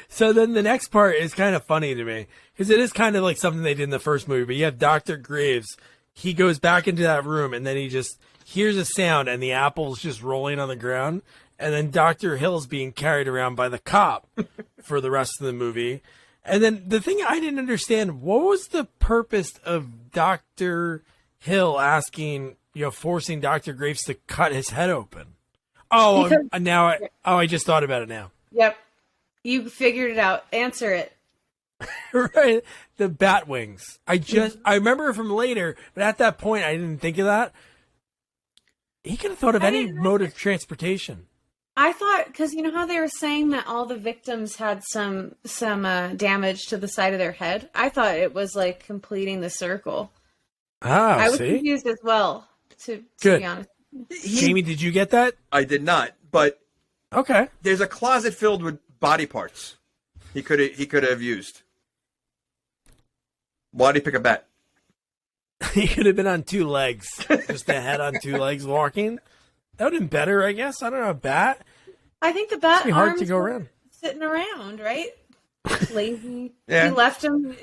So then the next part is kind of funny to me because it is kind of like something they did in the first movie. But you have Dr. Graves. He goes back into that room and then he just hears a sound and the apple's just rolling on the ground. And then Dr. Hill's being carried around by the cop for the rest of the movie. And then the thing I didn't understand, what was the purpose of Dr. Hill asking, forcing Dr. Graves to cut his head open? Oh, I just thought about it now. Yep. You figured it out. Answer it. Right. The bat wings. I remember from later, but at that point I didn't think of that. He could have thought of any mode of transportation. I thought, because you know how they were saying that all the victims had some damage to the side of their head? I thought it was like completing the circle. I was confused as well, to be honest. Jamie, did you get that? I did not, but okay. There's a closet filled with body parts he could have used. Why did he pick a bat? He could have been on two legs, just a head on two legs walking. That would have been better, I guess. I don't know, a bat. I think the bat hard arms to go around. Sitting around, right? Lazy. Yeah. He left him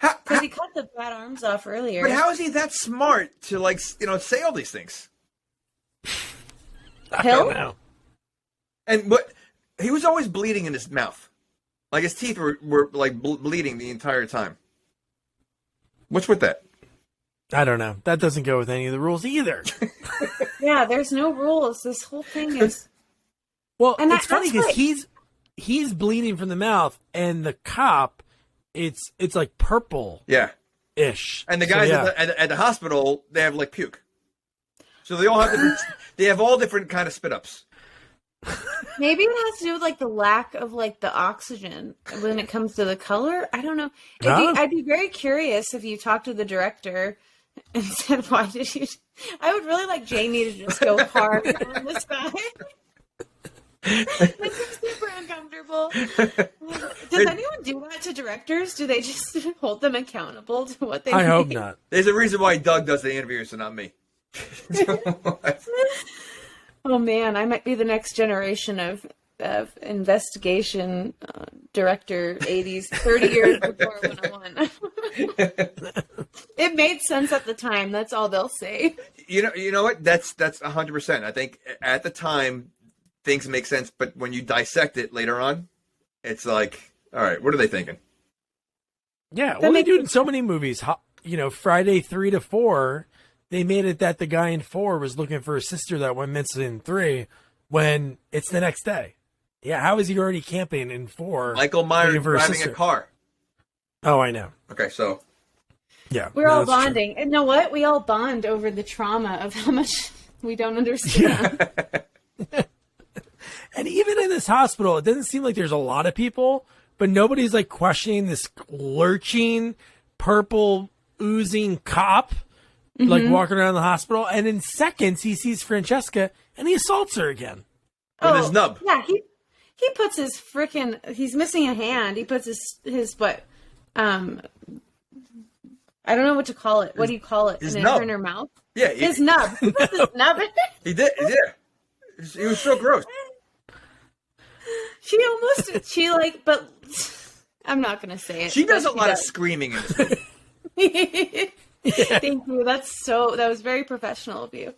because he cut the bat arms off earlier. But how is he that smart to say all these things? I don't know. And he was always bleeding in his mouth, like his teeth were like bleeding the entire time. What's with that? I don't know. That doesn't go with any of the rules either. Yeah, there's no rules. This whole thing is. Well, and it's funny because he's bleeding from the mouth, and the cop, it's like purple. Yeah. Ish. And the guys at the hospital, they have like puke. So they all have they have all different kind of spit ups. Maybe it has to do with like the lack of like the oxygen when it comes to the color. I don't know. I'd be very curious if you talked to the director and said, "Why did you?" I would really like Jamie to just go hard on this guy. This is super uncomfortable. Does anyone do that to directors? Do they just hold them accountable to what they? I hope not. There's a reason why Doug does the interviews and not me. Oh man, I might be the next generation of investigation director. 80s, 30 years before 101. It made sense at the time. That's all they'll say. You know what? That's 100%. I think at the time things make sense, but when you dissect it later on, it's like, all right, what are they thinking? Yeah, well, they do it in so many movies. Friday 3 to 4. They made it that the guy in 4 was looking for a sister that went missing in 3 when it's the next day. Yeah, how is he already camping in 4? Michael Myers driving a car. Oh, I know. Okay, so. Yeah. We're all bonding. True. And you know what? We all bond over the trauma of how much we don't understand. Yeah. And even in this hospital, it doesn't seem like there's a lot of people, but nobody's like questioning this lurching, purple, oozing cop. Like walking around the hospital, and in seconds he sees Francesca and he assaults her again with his nub. Yeah, he puts his he's missing a hand. He puts his what? I don't know what to call it. What do you call it? His nub in her mouth. Yeah, his nub. He puts his nub in. He did. Yeah, he was so gross. But I'm not gonna say it. She does a lot of screaming in this movie. Yeah. Thank you. That was very professional of you.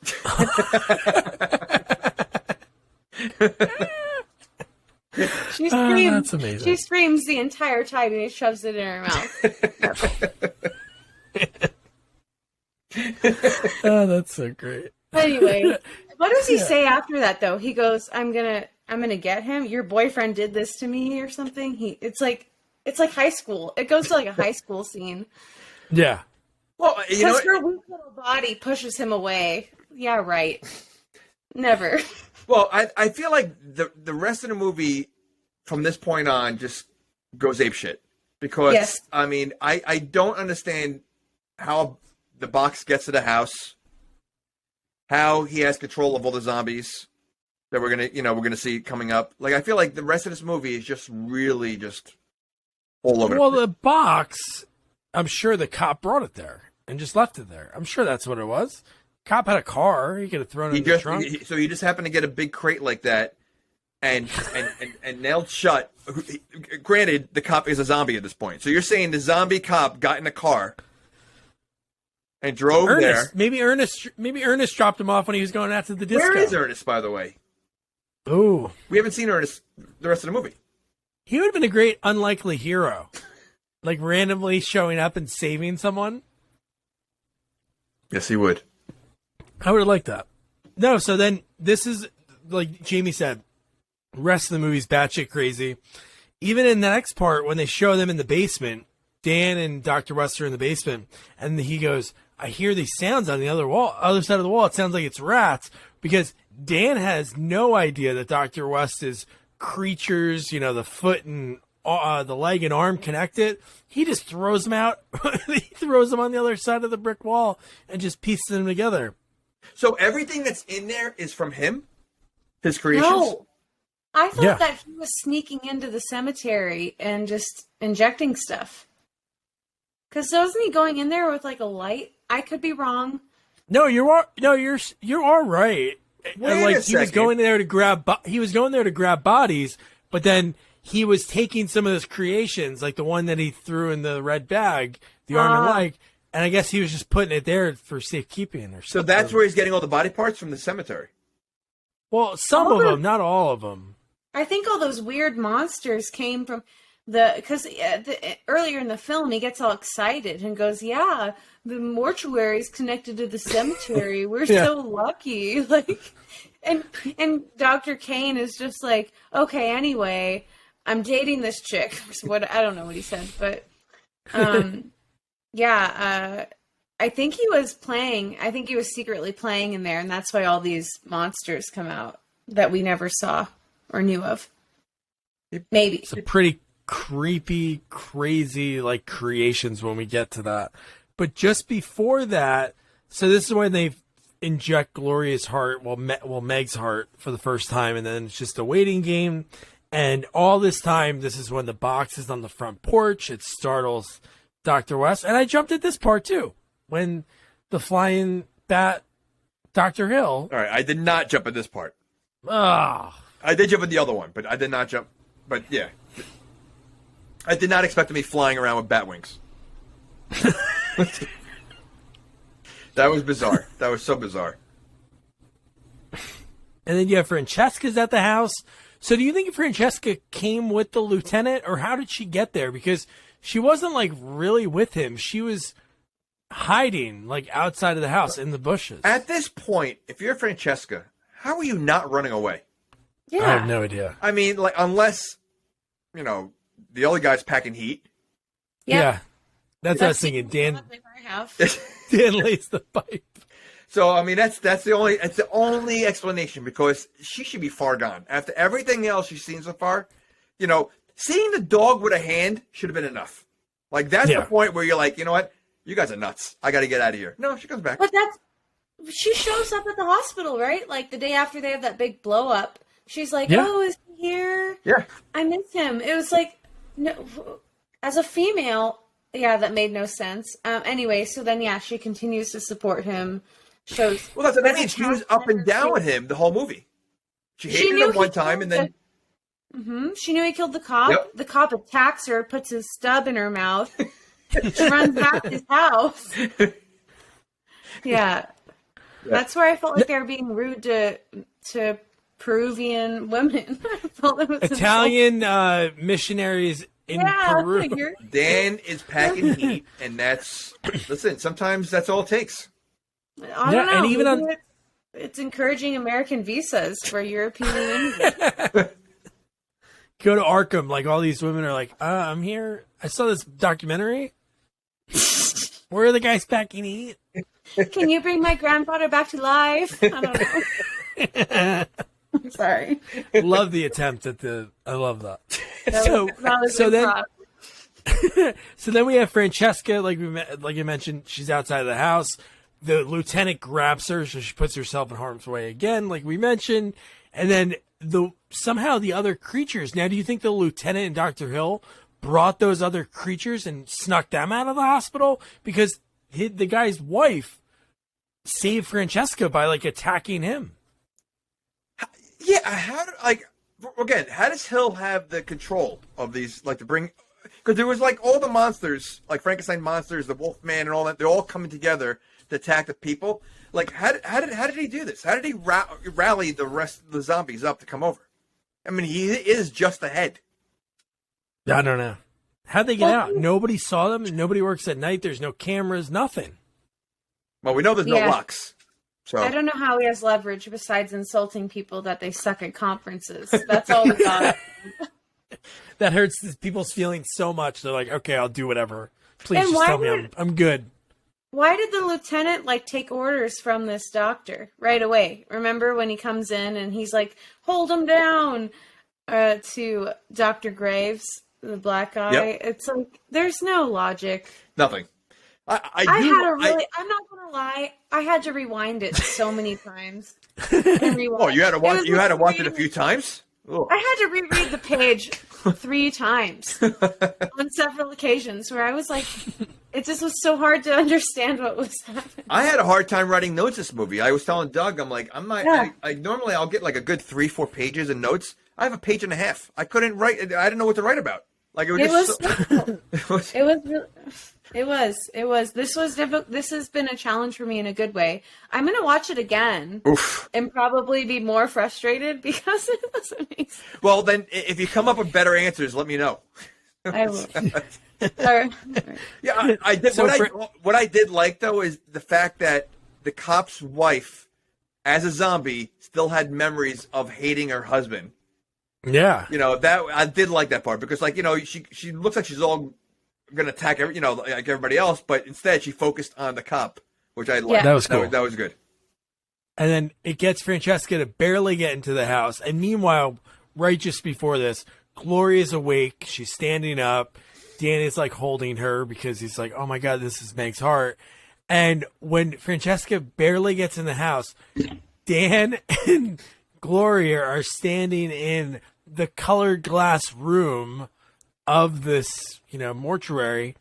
She screams. That's amazing. She screams the entire time and he shoves it in her mouth. Oh, that's so great. Anyway, what does he say after that though? He goes, I'm gonna get him. Your boyfriend did this to me or something. It's like high school. It goes to like a high school scene. Yeah. Well, because her weak little body pushes him away. Yeah, right. Never. Well, I feel like the rest of the movie from this point on just goes apeshit. Because, Yes. I mean, I don't understand how the box gets to the house, how he has control of all the zombies that we're gonna see coming up. Like, I feel like the rest of this movie is just really just all over. Well, the box, I'm sure the cop brought it there and just left it there. I'm sure that's what it was. Cop had a car. He could have thrown it in the trunk. So he just happened to get a big crate like that and nailed shut. Granted, the cop is a zombie at this point. So you're saying the zombie cop got in a car and drove there. Maybe Ernest dropped him off when he was going out to the disco. Where is Ernest, by the way? Ooh. We haven't seen Ernest the rest of the movie. He would have been a great unlikely hero. Like randomly showing up and saving someone. Yes, he would. I would have liked that. No, so then this is, like Jamie said, the rest of the movie's batshit crazy. Even in the next part, when they show them in the basement, Dan and Dr. West are in the basement, and he goes, I hear these sounds on the other side of the wall. It sounds like it's rats, because Dan has no idea that Dr. West is creatures, the foot and the leg and arm connected. He just throws them out. He throws them on the other side of the brick wall and just pieces them together. So everything that's in there is from him? His creations? No. I thought that he was sneaking into the cemetery and just injecting stuff. Because wasn't he going in there with like a light? I could be wrong. No, you are right. Wait a he was going there to grab bodies, but then he was taking some of his creations, like the one that he threw in the red bag, the arm and leg, and I guess he was just putting it there for safekeeping or something. So that's where he's getting all the body parts from the cemetery. Well, some of them, not all of them. I think all those weird monsters came from because earlier in the film he gets all excited and goes, "Yeah, the mortuary is connected to the cemetery. We're so lucky." Like, and Dr. Cain is just like, "Okay, anyway, I'm dating this chick." What I don't know what he said, but I think he was playing. I think he was secretly playing in there, and that's why all these monsters come out that we never saw or knew of. Maybe it's a pretty creepy, crazy like creations when we get to that. But just before that, so this is when they inject Gloria's heart, Meg's heart for the first time, and then it's just a waiting game. And all this time, this is when the box is on the front porch. It startles Dr. West, and I jumped at this part too when the flying bat, Dr. Hill. All right, I did not jump at this part. Oh. I did jump at the other one, but I did not jump. But yeah, I did not expect to be flying around with bat wings. That was bizarre. That was so bizarre. And then you have Francesca's at the house. So do you think Francesca came with the lieutenant, or how did she get there? Because she wasn't like really with him. She was hiding like outside of the house in the bushes. At this point, if you're Francesca, how are you not running away? yeah. I have no idea. I mean, like, unless, the other guy's packing heat. Yeah. That's what I was thinking. Dan lays the pipe. So, I mean, that's the only explanation, because she should be far gone. After everything else she's seen so far, seeing the dog with a hand should have been enough. Like, that's the point where you're like, you know what? You guys are nuts. I got to get out of here. No, she comes back. But she shows up at the hospital, right? Like the day after they have that big blow up. She's like, "Oh, is he here? Yeah. I miss him." It was like, no, as a female, that made no sense. Anyway, so then, she continues to support him. Well, that's what I mean. She was up and down with him the whole movie. She hated him one time, and then... She knew he killed the cop. Yep. The cop attacks her, puts his stub in her mouth. She runs back to his house. Yeah. That's where I felt like they were being rude to Peruvian women. I felt it was Italian missionaries in Peru. Dan is packing heat, and listen, sometimes that's all it takes. I don't know. And even it's encouraging American visas for European immigrants. Go to Arkham, like all these women are like, I'm here. I saw this documentary. Where are the guys packing heat? Can you bring my grandfather back to life? I don't know. I'm sorry. Love the attempt at the. I love that. That was so then. improv. So then we have Francesca, like you mentioned, she's outside of the house. The lieutenant grabs her, so she puts herself in harm's way again, like we mentioned. And then somehow the other creatures. Now, do you think the lieutenant and Dr. Hill brought those other creatures and snuck them out of the hospital? Because the guy's wife saved Francesca by like attacking him. Yeah, how does Hill have the control of these, like, to bring? Because there was like all the monsters, like Frankenstein monsters, the Wolfman, and all that. They're all coming together to attack the people. Like, how did he do this? How did he rally the rest of the zombies up to come over? I mean, he is just the head. I don't know. How'd they get out? Nobody saw them. Nobody works at night. There's no cameras. Nothing. Well, we know there's no locks. So I don't know how he has leverage besides insulting people that they suck at conferences. That's all we got. That hurts people's feelings so much. They're like, okay, I'll do whatever. Please And just tell me I'm good. Why did the lieutenant like take orders from this doctor right away? Remember when he comes in and he's like, hold him down to Dr. Graves, the black guy. Yep. It's like, there's no logic. nothing. I'm not going to lie. I had to rewind it so many times. Oh, you had to watch it a few times? Ugh. I had to reread the page 3 times on several occasions where I was like, it just was so hard to understand what was happening. I had a hard time writing notes this movie. I was telling Doug, I'm like, I'm not. Yeah. I normally I'll get like a good 3-4 pages of notes. I have a page and a half. I couldn't write. I didn't know what to write about. Like it was. It was. This was difficult. This has been a challenge for me in a good way. I'm gonna watch it again and probably be more frustrated because it was amazing. Well, then, if you come up with better answers, let me know. I will. All right. Yeah, I did. So what I did like though is the fact that the cop's wife, as a zombie, still had memories of hating her husband. Yeah. You know, that I did like that part because, like, you know, she looks like she's all going to attack like everybody else, but instead she focused on the cop, which I liked. Yeah. That was cool. That was good. And then it gets Francesca to barely get into the house. And meanwhile, right just before this, Gloria's awake. She's standing up. Danny's like holding her because he's like, oh my God, this is Meg's heart. And when Francesca barely gets in the house, Dan and Gloria are standing in the colored glass room of this, mortuary.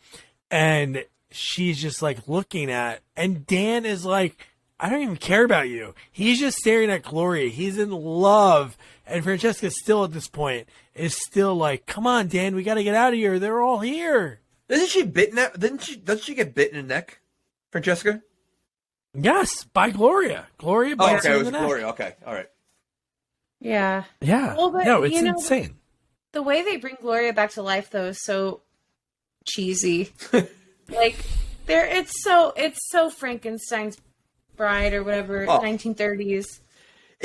And she's just like looking at, and Dan is like, I don't even care about you. He's just staring at Gloria. He's in love. And Francesca still at this point is still like, come on, Dan, we got to get out of here. They're all here. Doesn't she get bit in the neck, Francesca? Yes, by Gloria. Gloria bites her it in was the neck. Gloria. Okay, all right. Yeah. Yeah. Well, but, no, it's insane. The way they bring Gloria back to life, though, is so cheesy. Like, it's so Frankenstein's Bride or whatever, 1930s.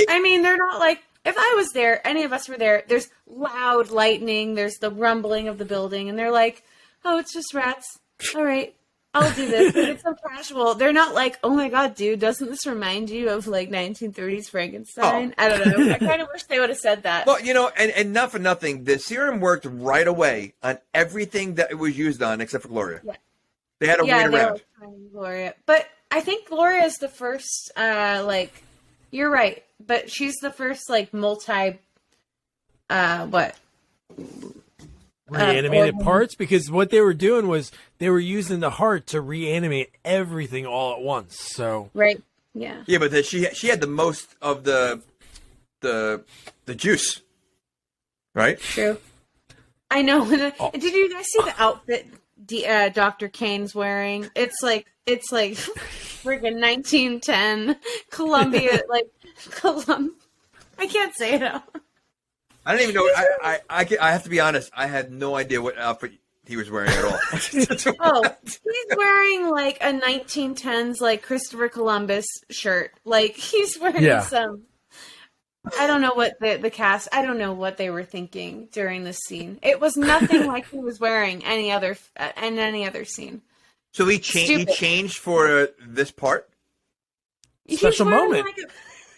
I mean, they're not like, if I was there, any of us were there, there's loud lightning, there's the rumbling of the building, and they're like, oh, it's just rats. All right, I'll do this. But it's so casual. They're not like, oh my God, dude, doesn't this remind you of like 1930s Frankenstein? I don't know. I kind of wish they would have said that. Well, and not for nothing, the serum worked right away on everything that it was used on except for Gloria. Yeah. They had to wait around. Gloria. But I think Gloria is the first, you're right, but she's the first, reanimated parts? Because what they were doing was they were using the heart to reanimate everything all at once. So right, yeah, yeah, but she had the most of the juice, right? True. I know. Did you guys see the outfit Dr. Cain's wearing? It's like freaking 1910 Columbia, I can't say it out. I don't even know. I have to be honest. I had no idea what outfit he was wearing at all. He's wearing like a 1910s like Christopher Columbus shirt. Like he's wearing some. I don't know what the cast. I don't know what they were thinking during this scene. It was nothing like he was wearing in any other scene. So he changed for this part. Special moment.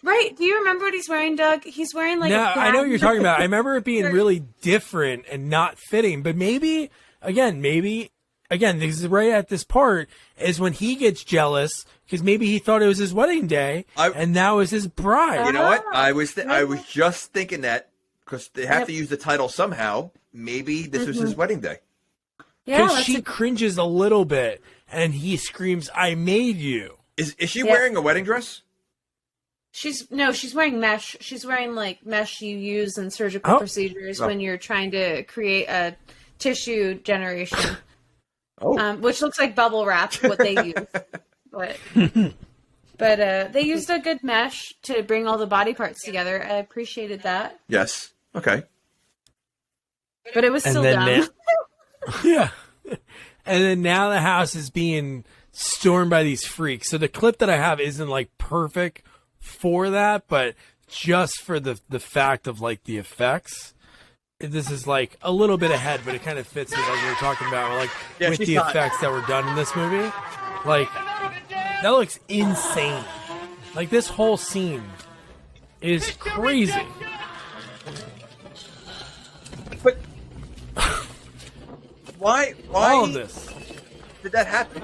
Right? Do you remember what he's wearing, Doug? He's wearing like No, a I know what you're talking about. I remember it being Sure. really different and not fitting, but maybe, again, this is right at this part is when he gets jealous because maybe he thought it was his wedding day and that was his bride. You know what? I was just thinking that because they have to use the title somehow. Maybe this was his wedding day. Yeah, Because she cringes a little bit and he screams, "I made you." Is she wearing a wedding dress? She's wearing mesh. She's wearing like mesh you use in surgical procedures when you're trying to create a tissue generation. Which looks like bubble wrap, what they use. But they used a good mesh to bring all the body parts together. I appreciated that. Yes. Okay. But it was still dumb. Yeah. And then now the house is being stormed by these freaks. So the clip that I have isn't like perfect for that, but just for the fact of like the effects. This is like a little bit ahead, but it kind of fits with like we were talking about, like with the effects that were done in this movie. Like that looks insane. Like this whole scene is crazy. But why all of this did that happen?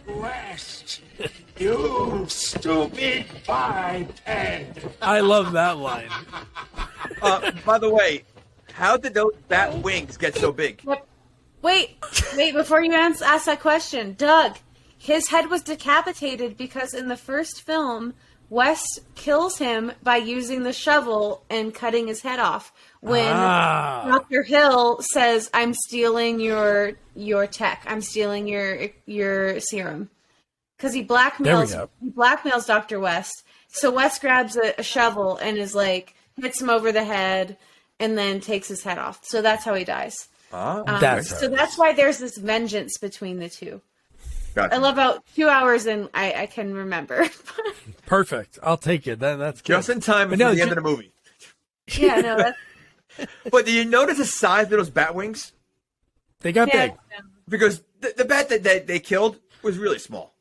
Rest, you stupid biped. I love that line. By the way, how did those bat wings get so big? Wait, before you ask that question, Doug, his head was decapitated because in the first film, Wes kills him by using the shovel and cutting his head off. When Dr. Hill says, "I'm stealing your tech. I'm stealing your serum," because he blackmails Dr. West. So Wes grabs a shovel and is like hits him over the head, and then takes his head off. So that's how he dies. That's why there's this vengeance between the two. Gotcha. I love how 2 hours and I can remember. Perfect. I'll take it. That's good. Just in time for the end of the movie. Yeah, no, that's... But did you notice the size of those bat wings? They got big. Because the bat that they killed was really small.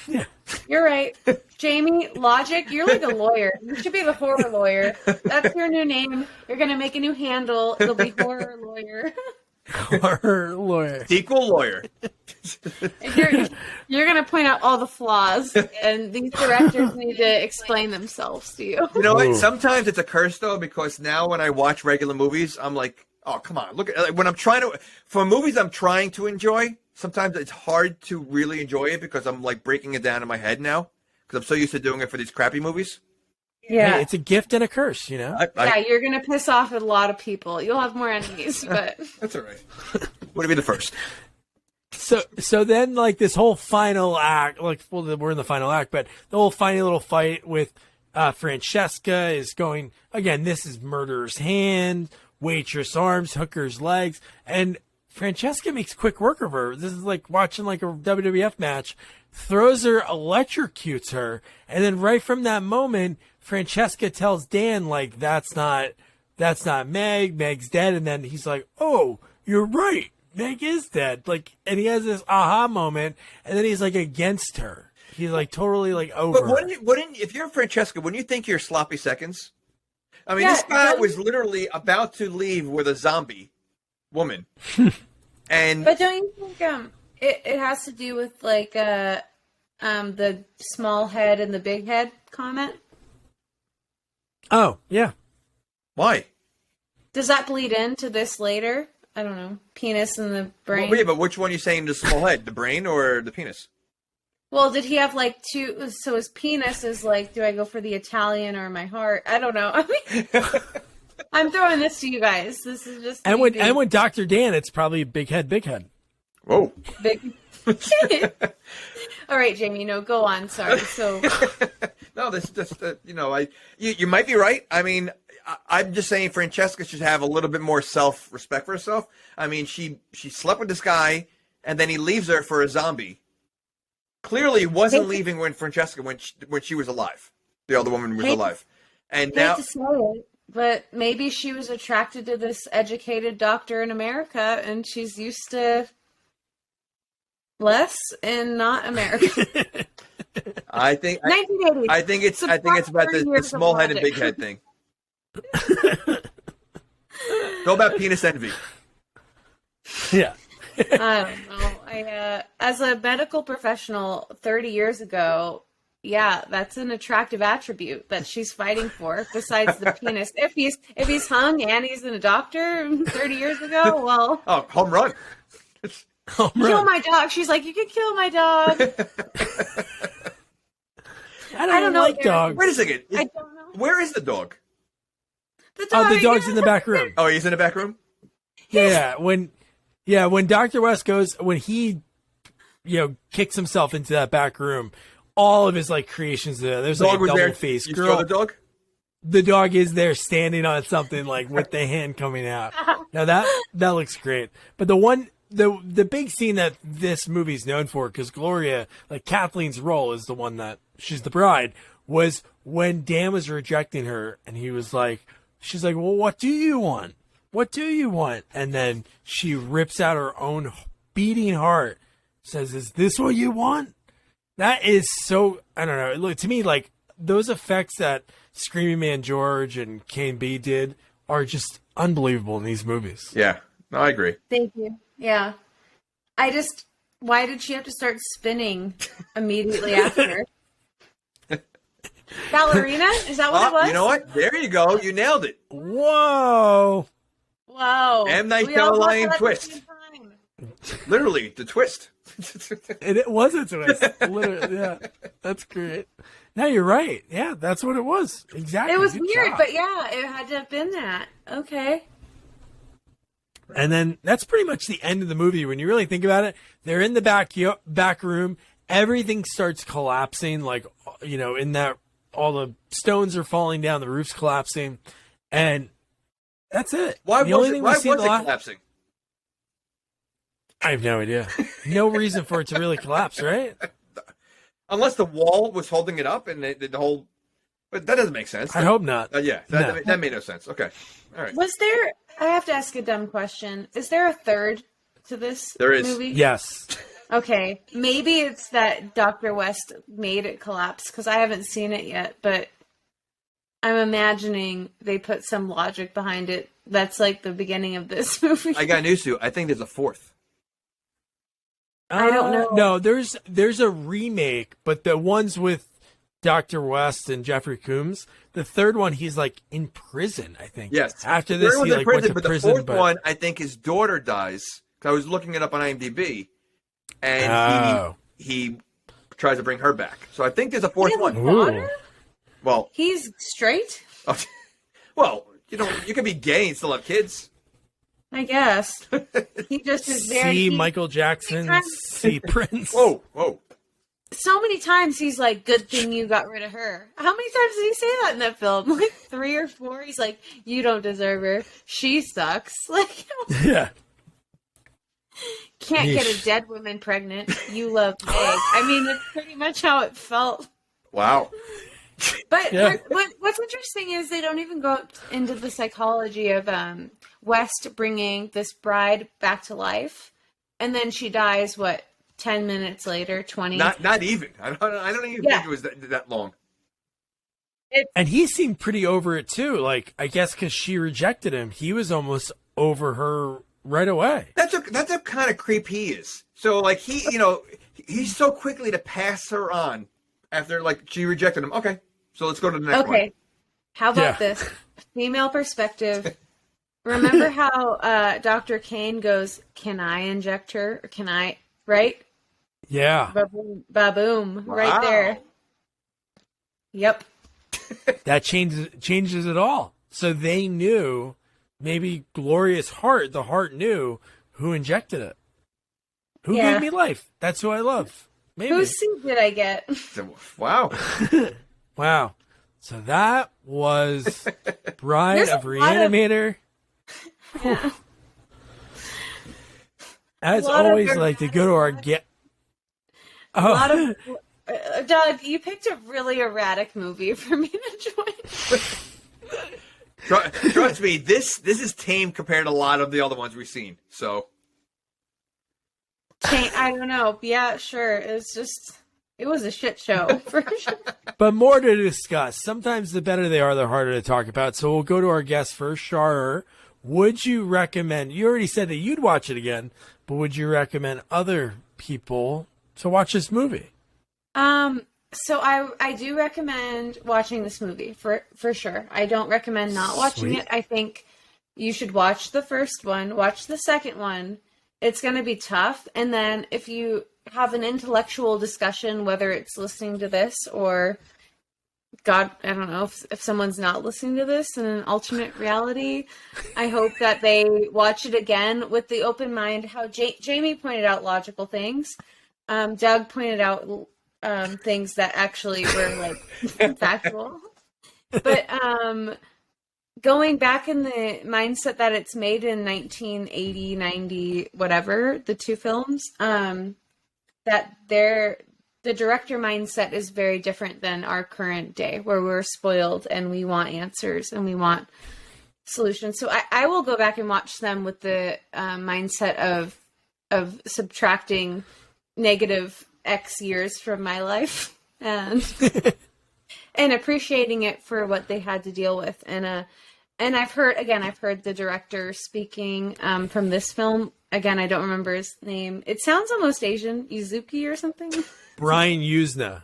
Yeah. You're right. Jamie, logic, you're like a lawyer. You should be the horror lawyer. That's your new name. You're going to make a new handle. It'll be horror lawyer. Horror lawyer. Sequel lawyer. You're going to point out all the flaws, and these directors need to explain themselves to you. You know what? Sometimes it's a curse, though, because now when I watch regular movies, I'm like, oh, come on. Look at when I'm trying to, for movies I'm trying to enjoy, sometimes it's hard to really enjoy it because I'm like breaking it down in my head now because I'm so used to doing it for these crappy movies. Yeah. Hey, it's a gift and a curse, you know? Yeah, you're going to piss off a lot of people. You'll have more enemies, but... That's all right. Wouldn't be the first. So then, like, this whole final act, like, well, we're in the final act, but the whole funny little fight with Francesca is going, again, this is murderer's hand, waitress arms, hooker's legs, and Francesca makes quick work of her. This is like watching like a WWF match, throws her, electrocutes her, and then right from that moment, Francesca tells Dan, like, that's not Meg, Meg's dead, and then he's like, oh, you're right, Meg is dead. Like, and he has this aha moment, and then he's like against her. He's like totally like over. But wouldn't if you're Francesca, wouldn't you think you're sloppy seconds? I mean, this guy was literally about to leave with a zombie woman. But don't you think it has to do with like the small head and the big head comment? Oh, yeah. Why? Does that bleed into this later? I don't know. Penis and the brain. Well, yeah, but which one are you saying the small head? The brain or the penis? Well, did he have like two? So his penis is like, do I go for the Italian or my heart? I don't know. I mean, I'm throwing this to you guys. This is just. And when Dr. Dan, it's probably big head, big head. Whoa. Big. All right, Jamie. No, go on. Sorry. So. No, this just you might be right. I mean, I'm just saying Francesca should have a little bit more self-respect for herself. I mean, she slept with this guy, and then he leaves her for a zombie. Clearly, wasn't leaving when Francesca when she was alive. The other woman was alive, and now. To say it, but maybe she was attracted to this educated doctor in America, and she's used to less in not America. I think 1980s. I think it's about the small head and big head thing. It's all about penis envy. Yeah. I don't know. As a medical professional 30 years ago, yeah, that's an attractive attribute that she's fighting for besides the penis. If he's hung and he's a doctor 30 years ago, well, Oh, home run. kill my dog. She's like, you can kill my dog. I don't know, like dogs. Wait a second. I don't know. Where is the dog? The dog. Oh, the dog's in the back room. Oh, he's in the back room? Yeah, when Dr. West when he, kicks himself into that back room, all of his like creations there. There's Dog like a was double there. face You girl. saw the dog? The dog is there standing on something like with the hand coming out. Now that looks great. But the big scene that this movie's known for, because Gloria, like Kathleen's role is the one that she's the bride, was when Dan was rejecting her and he was like, she's like, well, what do you want? What do you want? And then she rips out her own beating heart, says, is this what you want? That is so, I don't know. Look, to me, like, those effects that Screaming Man George and Cain B did are just unbelievable in these movies. Yeah. No, I agree. Thank you. Yeah. Why did she have to start spinning immediately after? Ballerina? Is that what it was? You know what? There you go. You nailed it. Whoa. Wow. M. Night We all thought Shyamalan that at the twist. same time. Literally, the twist. It was a twist. Literally, yeah. That's great. No, you're right. Yeah, that's what it was. Exactly. It was Good weird, job. but yeah, it had to have been that. Okay. And then that's pretty much the end of the movie. When you really think about it, they're in the back room. Everything starts collapsing. Like, in that, all the stones are falling down. The roof's collapsing. And that's it. Why the was only it, thing why we see was in it the collapsing? I have no idea. No reason for it to really collapse, right? Unless the wall was holding it up and the whole... But that doesn't make sense. I hope not. Yeah, that made no sense. Okay. All right. Was there, I have to ask a dumb question. Is there a third to this There is. movie? Yes. Okay. Maybe it's that Dr. West made it collapse because I haven't seen it yet, but I'm imagining they put some logic behind it. That's like the beginning of this movie. I got news to you. I think there's a fourth. I don't know. No, there's a remake, but the ones with Dr. West and Jeffrey Combs, the third one, he's like in prison, I think. Yes. After The this, third he one's in like went to but prison. the fourth one, I think his daughter dies. 'Cause I was looking it up on IMDb, and he tries to bring her back. So I think there's a fourth He has a one. daughter? Well, He's straight? well, you can be gay and still have kids. I guess. He just is very... See Michael Jackson, see Prince. Whoa, whoa. So many times he's like, good thing you got rid of her. How many times did he say that in that film? Like 3 or 4? He's like, you don't deserve her. She sucks. Like, Yeah. can't get a dead woman pregnant. You love Meg. I mean, that's pretty much how it felt. Wow. But Yeah. what's interesting is they don't even go into the psychology of West bringing this bride back to life. And then she dies, 10 minutes later, 20? Not even. I don't even think it was that long. And he seemed pretty over it too. Like, I guess because she rejected him, he was almost over her right away. That's a kind of creep he is. So like he's so quickly to pass her on after like she rejected him. Okay, so let's go to the next one. Okay. How about this? Female perspective. Remember how Dr. Cain goes, can I inject her? Or can I, right? Yeah. Ba-boom, ba-boom, Wow. right there. Yep. That changes it all. So they knew, maybe Gloria's heart, the heart knew who injected it. Who gave me life? That's who I love. Maybe. Whose seat did I get? Wow. Wow. So that was Bride There's of a lot of- Re-Animator. Yeah. As A lot of always, like to go to our get. A lot of Doug, you picked a really erratic movie for me to enjoy. Trust me, this is tame compared to a lot of the other ones we've seen. So I don't know. Yeah, sure. It's just It was a shit show for sure. But more to discuss. Sometimes the better they are, the harder to talk about. So we'll go to our guest first, Shorror. Would you recommend, you already said that you'd watch it again, but would you recommend other people to watch this movie? So I do recommend watching this movie for sure. I don't recommend not watching it. I think you should watch the first one, watch the second one. It's going to be tough. And then if you have an intellectual discussion, whether it's listening to this or God, I don't know if someone's not listening to this in an alternate reality, I hope that they watch it again with the open mind. How Jamie pointed out logical things. Doug pointed out things that actually were like factual. But going back in the mindset that it's made in 1980, 90, whatever, the two films, that the director mindset is very different than our current day, where we're spoiled and we want answers and we want solutions. So I will go back and watch them with the mindset of subtracting negative X years from my life and appreciating it for what they had to deal with. And I've heard the director speaking from this film. Again, I don't remember his name. It sounds almost Asian, Yuzuki or something. Brian Usna.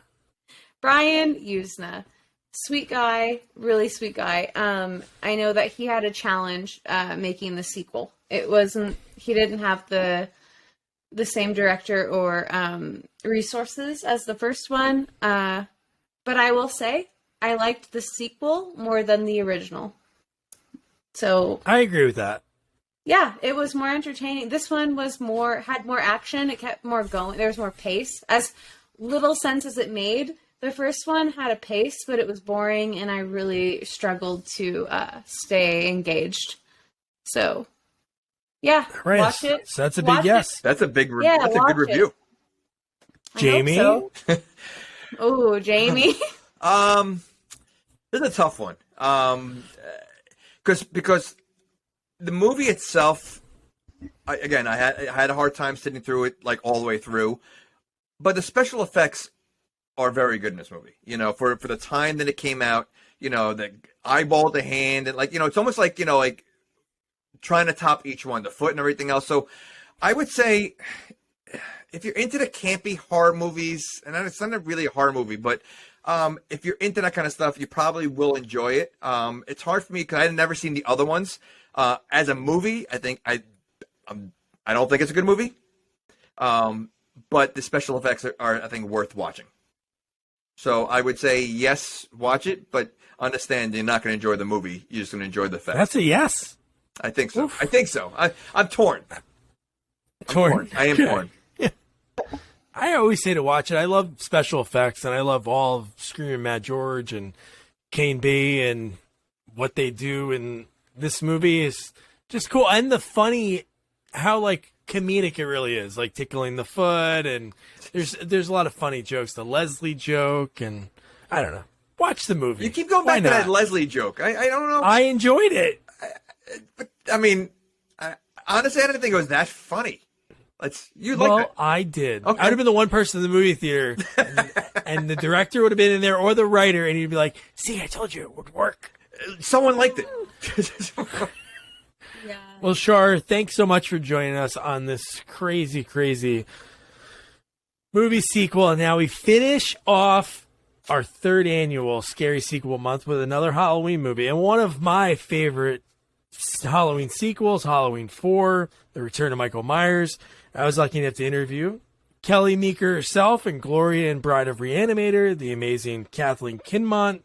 Brian Usna. Sweet guy, really sweet guy. I know that he had a challenge making the sequel. He didn't have the same director or resources as the first one. But I will say, I liked the sequel more than the original. So I agree with that. Yeah, it was more entertaining. This one had more action. It kept more going. There was more pace. As little sense as it made, the first one had a pace, but it was boring, and I really struggled to stay engaged. So, yeah, right. Watch it. So that's a big yes. That's a big that's a good review. Jamie? So. Oh, Jamie. This is a tough one. Because the movie itself, I had a hard time sitting through it like all the way through, but the special effects are very good in this movie. You know, for the time that it came out, you know, the eyeball to hand and like, you know, it's almost like, you know, like trying to top each one, the foot and everything else. So I would say if you're into the campy horror movies, and it's not really a horror movie, but if you're into that kind of stuff, you probably will enjoy it. It's hard for me because I've never seen the other ones. As a movie, I think I don't think it's a good movie. But the special effects are I think worth watching. So I would say yes, watch it, but understand you're not going to enjoy the movie. You're just going to enjoy the effects. That's a yes. I think so. Oof. I think so. I'm torn. I am torn. I always say to watch it. I love special effects, and I love all of Screaming Mad George and Cain B and what they do in this movie is just cool. And the funny, how like comedic it really is, like tickling the foot, and there's a lot of funny jokes. The Leslie joke, and I don't know. Watch the movie. You keep going back to that Leslie joke. I don't know. I enjoyed it. But I mean, honestly, I didn't think it was that funny. Well, liked it. I did. Okay. I would have been the one person in the movie theater, and the director would have been in there, or the writer, and he'd be like, "See, I told you it would work." Someone liked it. Yeah. Well, Shar, thanks so much for joining us on this crazy, crazy movie sequel. And now we finish off our third annual Scary Sequel Month with another Halloween movie. And one of my favorite Halloween sequels, Halloween 4, The Return of Michael Myers. I was lucky enough to interview Kelly Meeker herself and Gloria in Bride of Re-Animator, the amazing Kathleen Kinmont.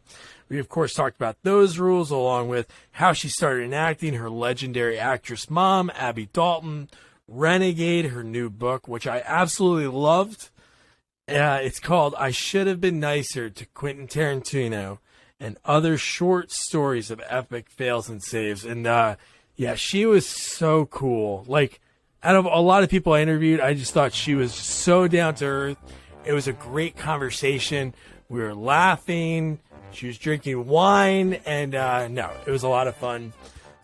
We, of course, talked about those rules, along with how she started in acting, her legendary actress mom, Abby Dalton, Renegade, her new book, which I absolutely loved. It's called I Should Have Been Nicer to Quentin Tarantino, and Other Short Stories of Epic Fails and Saves. And, she was so cool. Like, out of a lot of people I interviewed, I just thought she was so down to earth. It was a great conversation. We were laughing. She was drinking wine, and it was a lot of fun.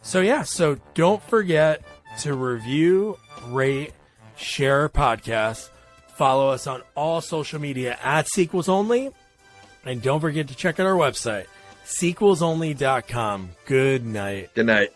So don't forget to review, rate, share our podcast. Follow us on all social media at Sequels Only. And don't forget to check out our website, sequelsonly.com. Good night. Good night.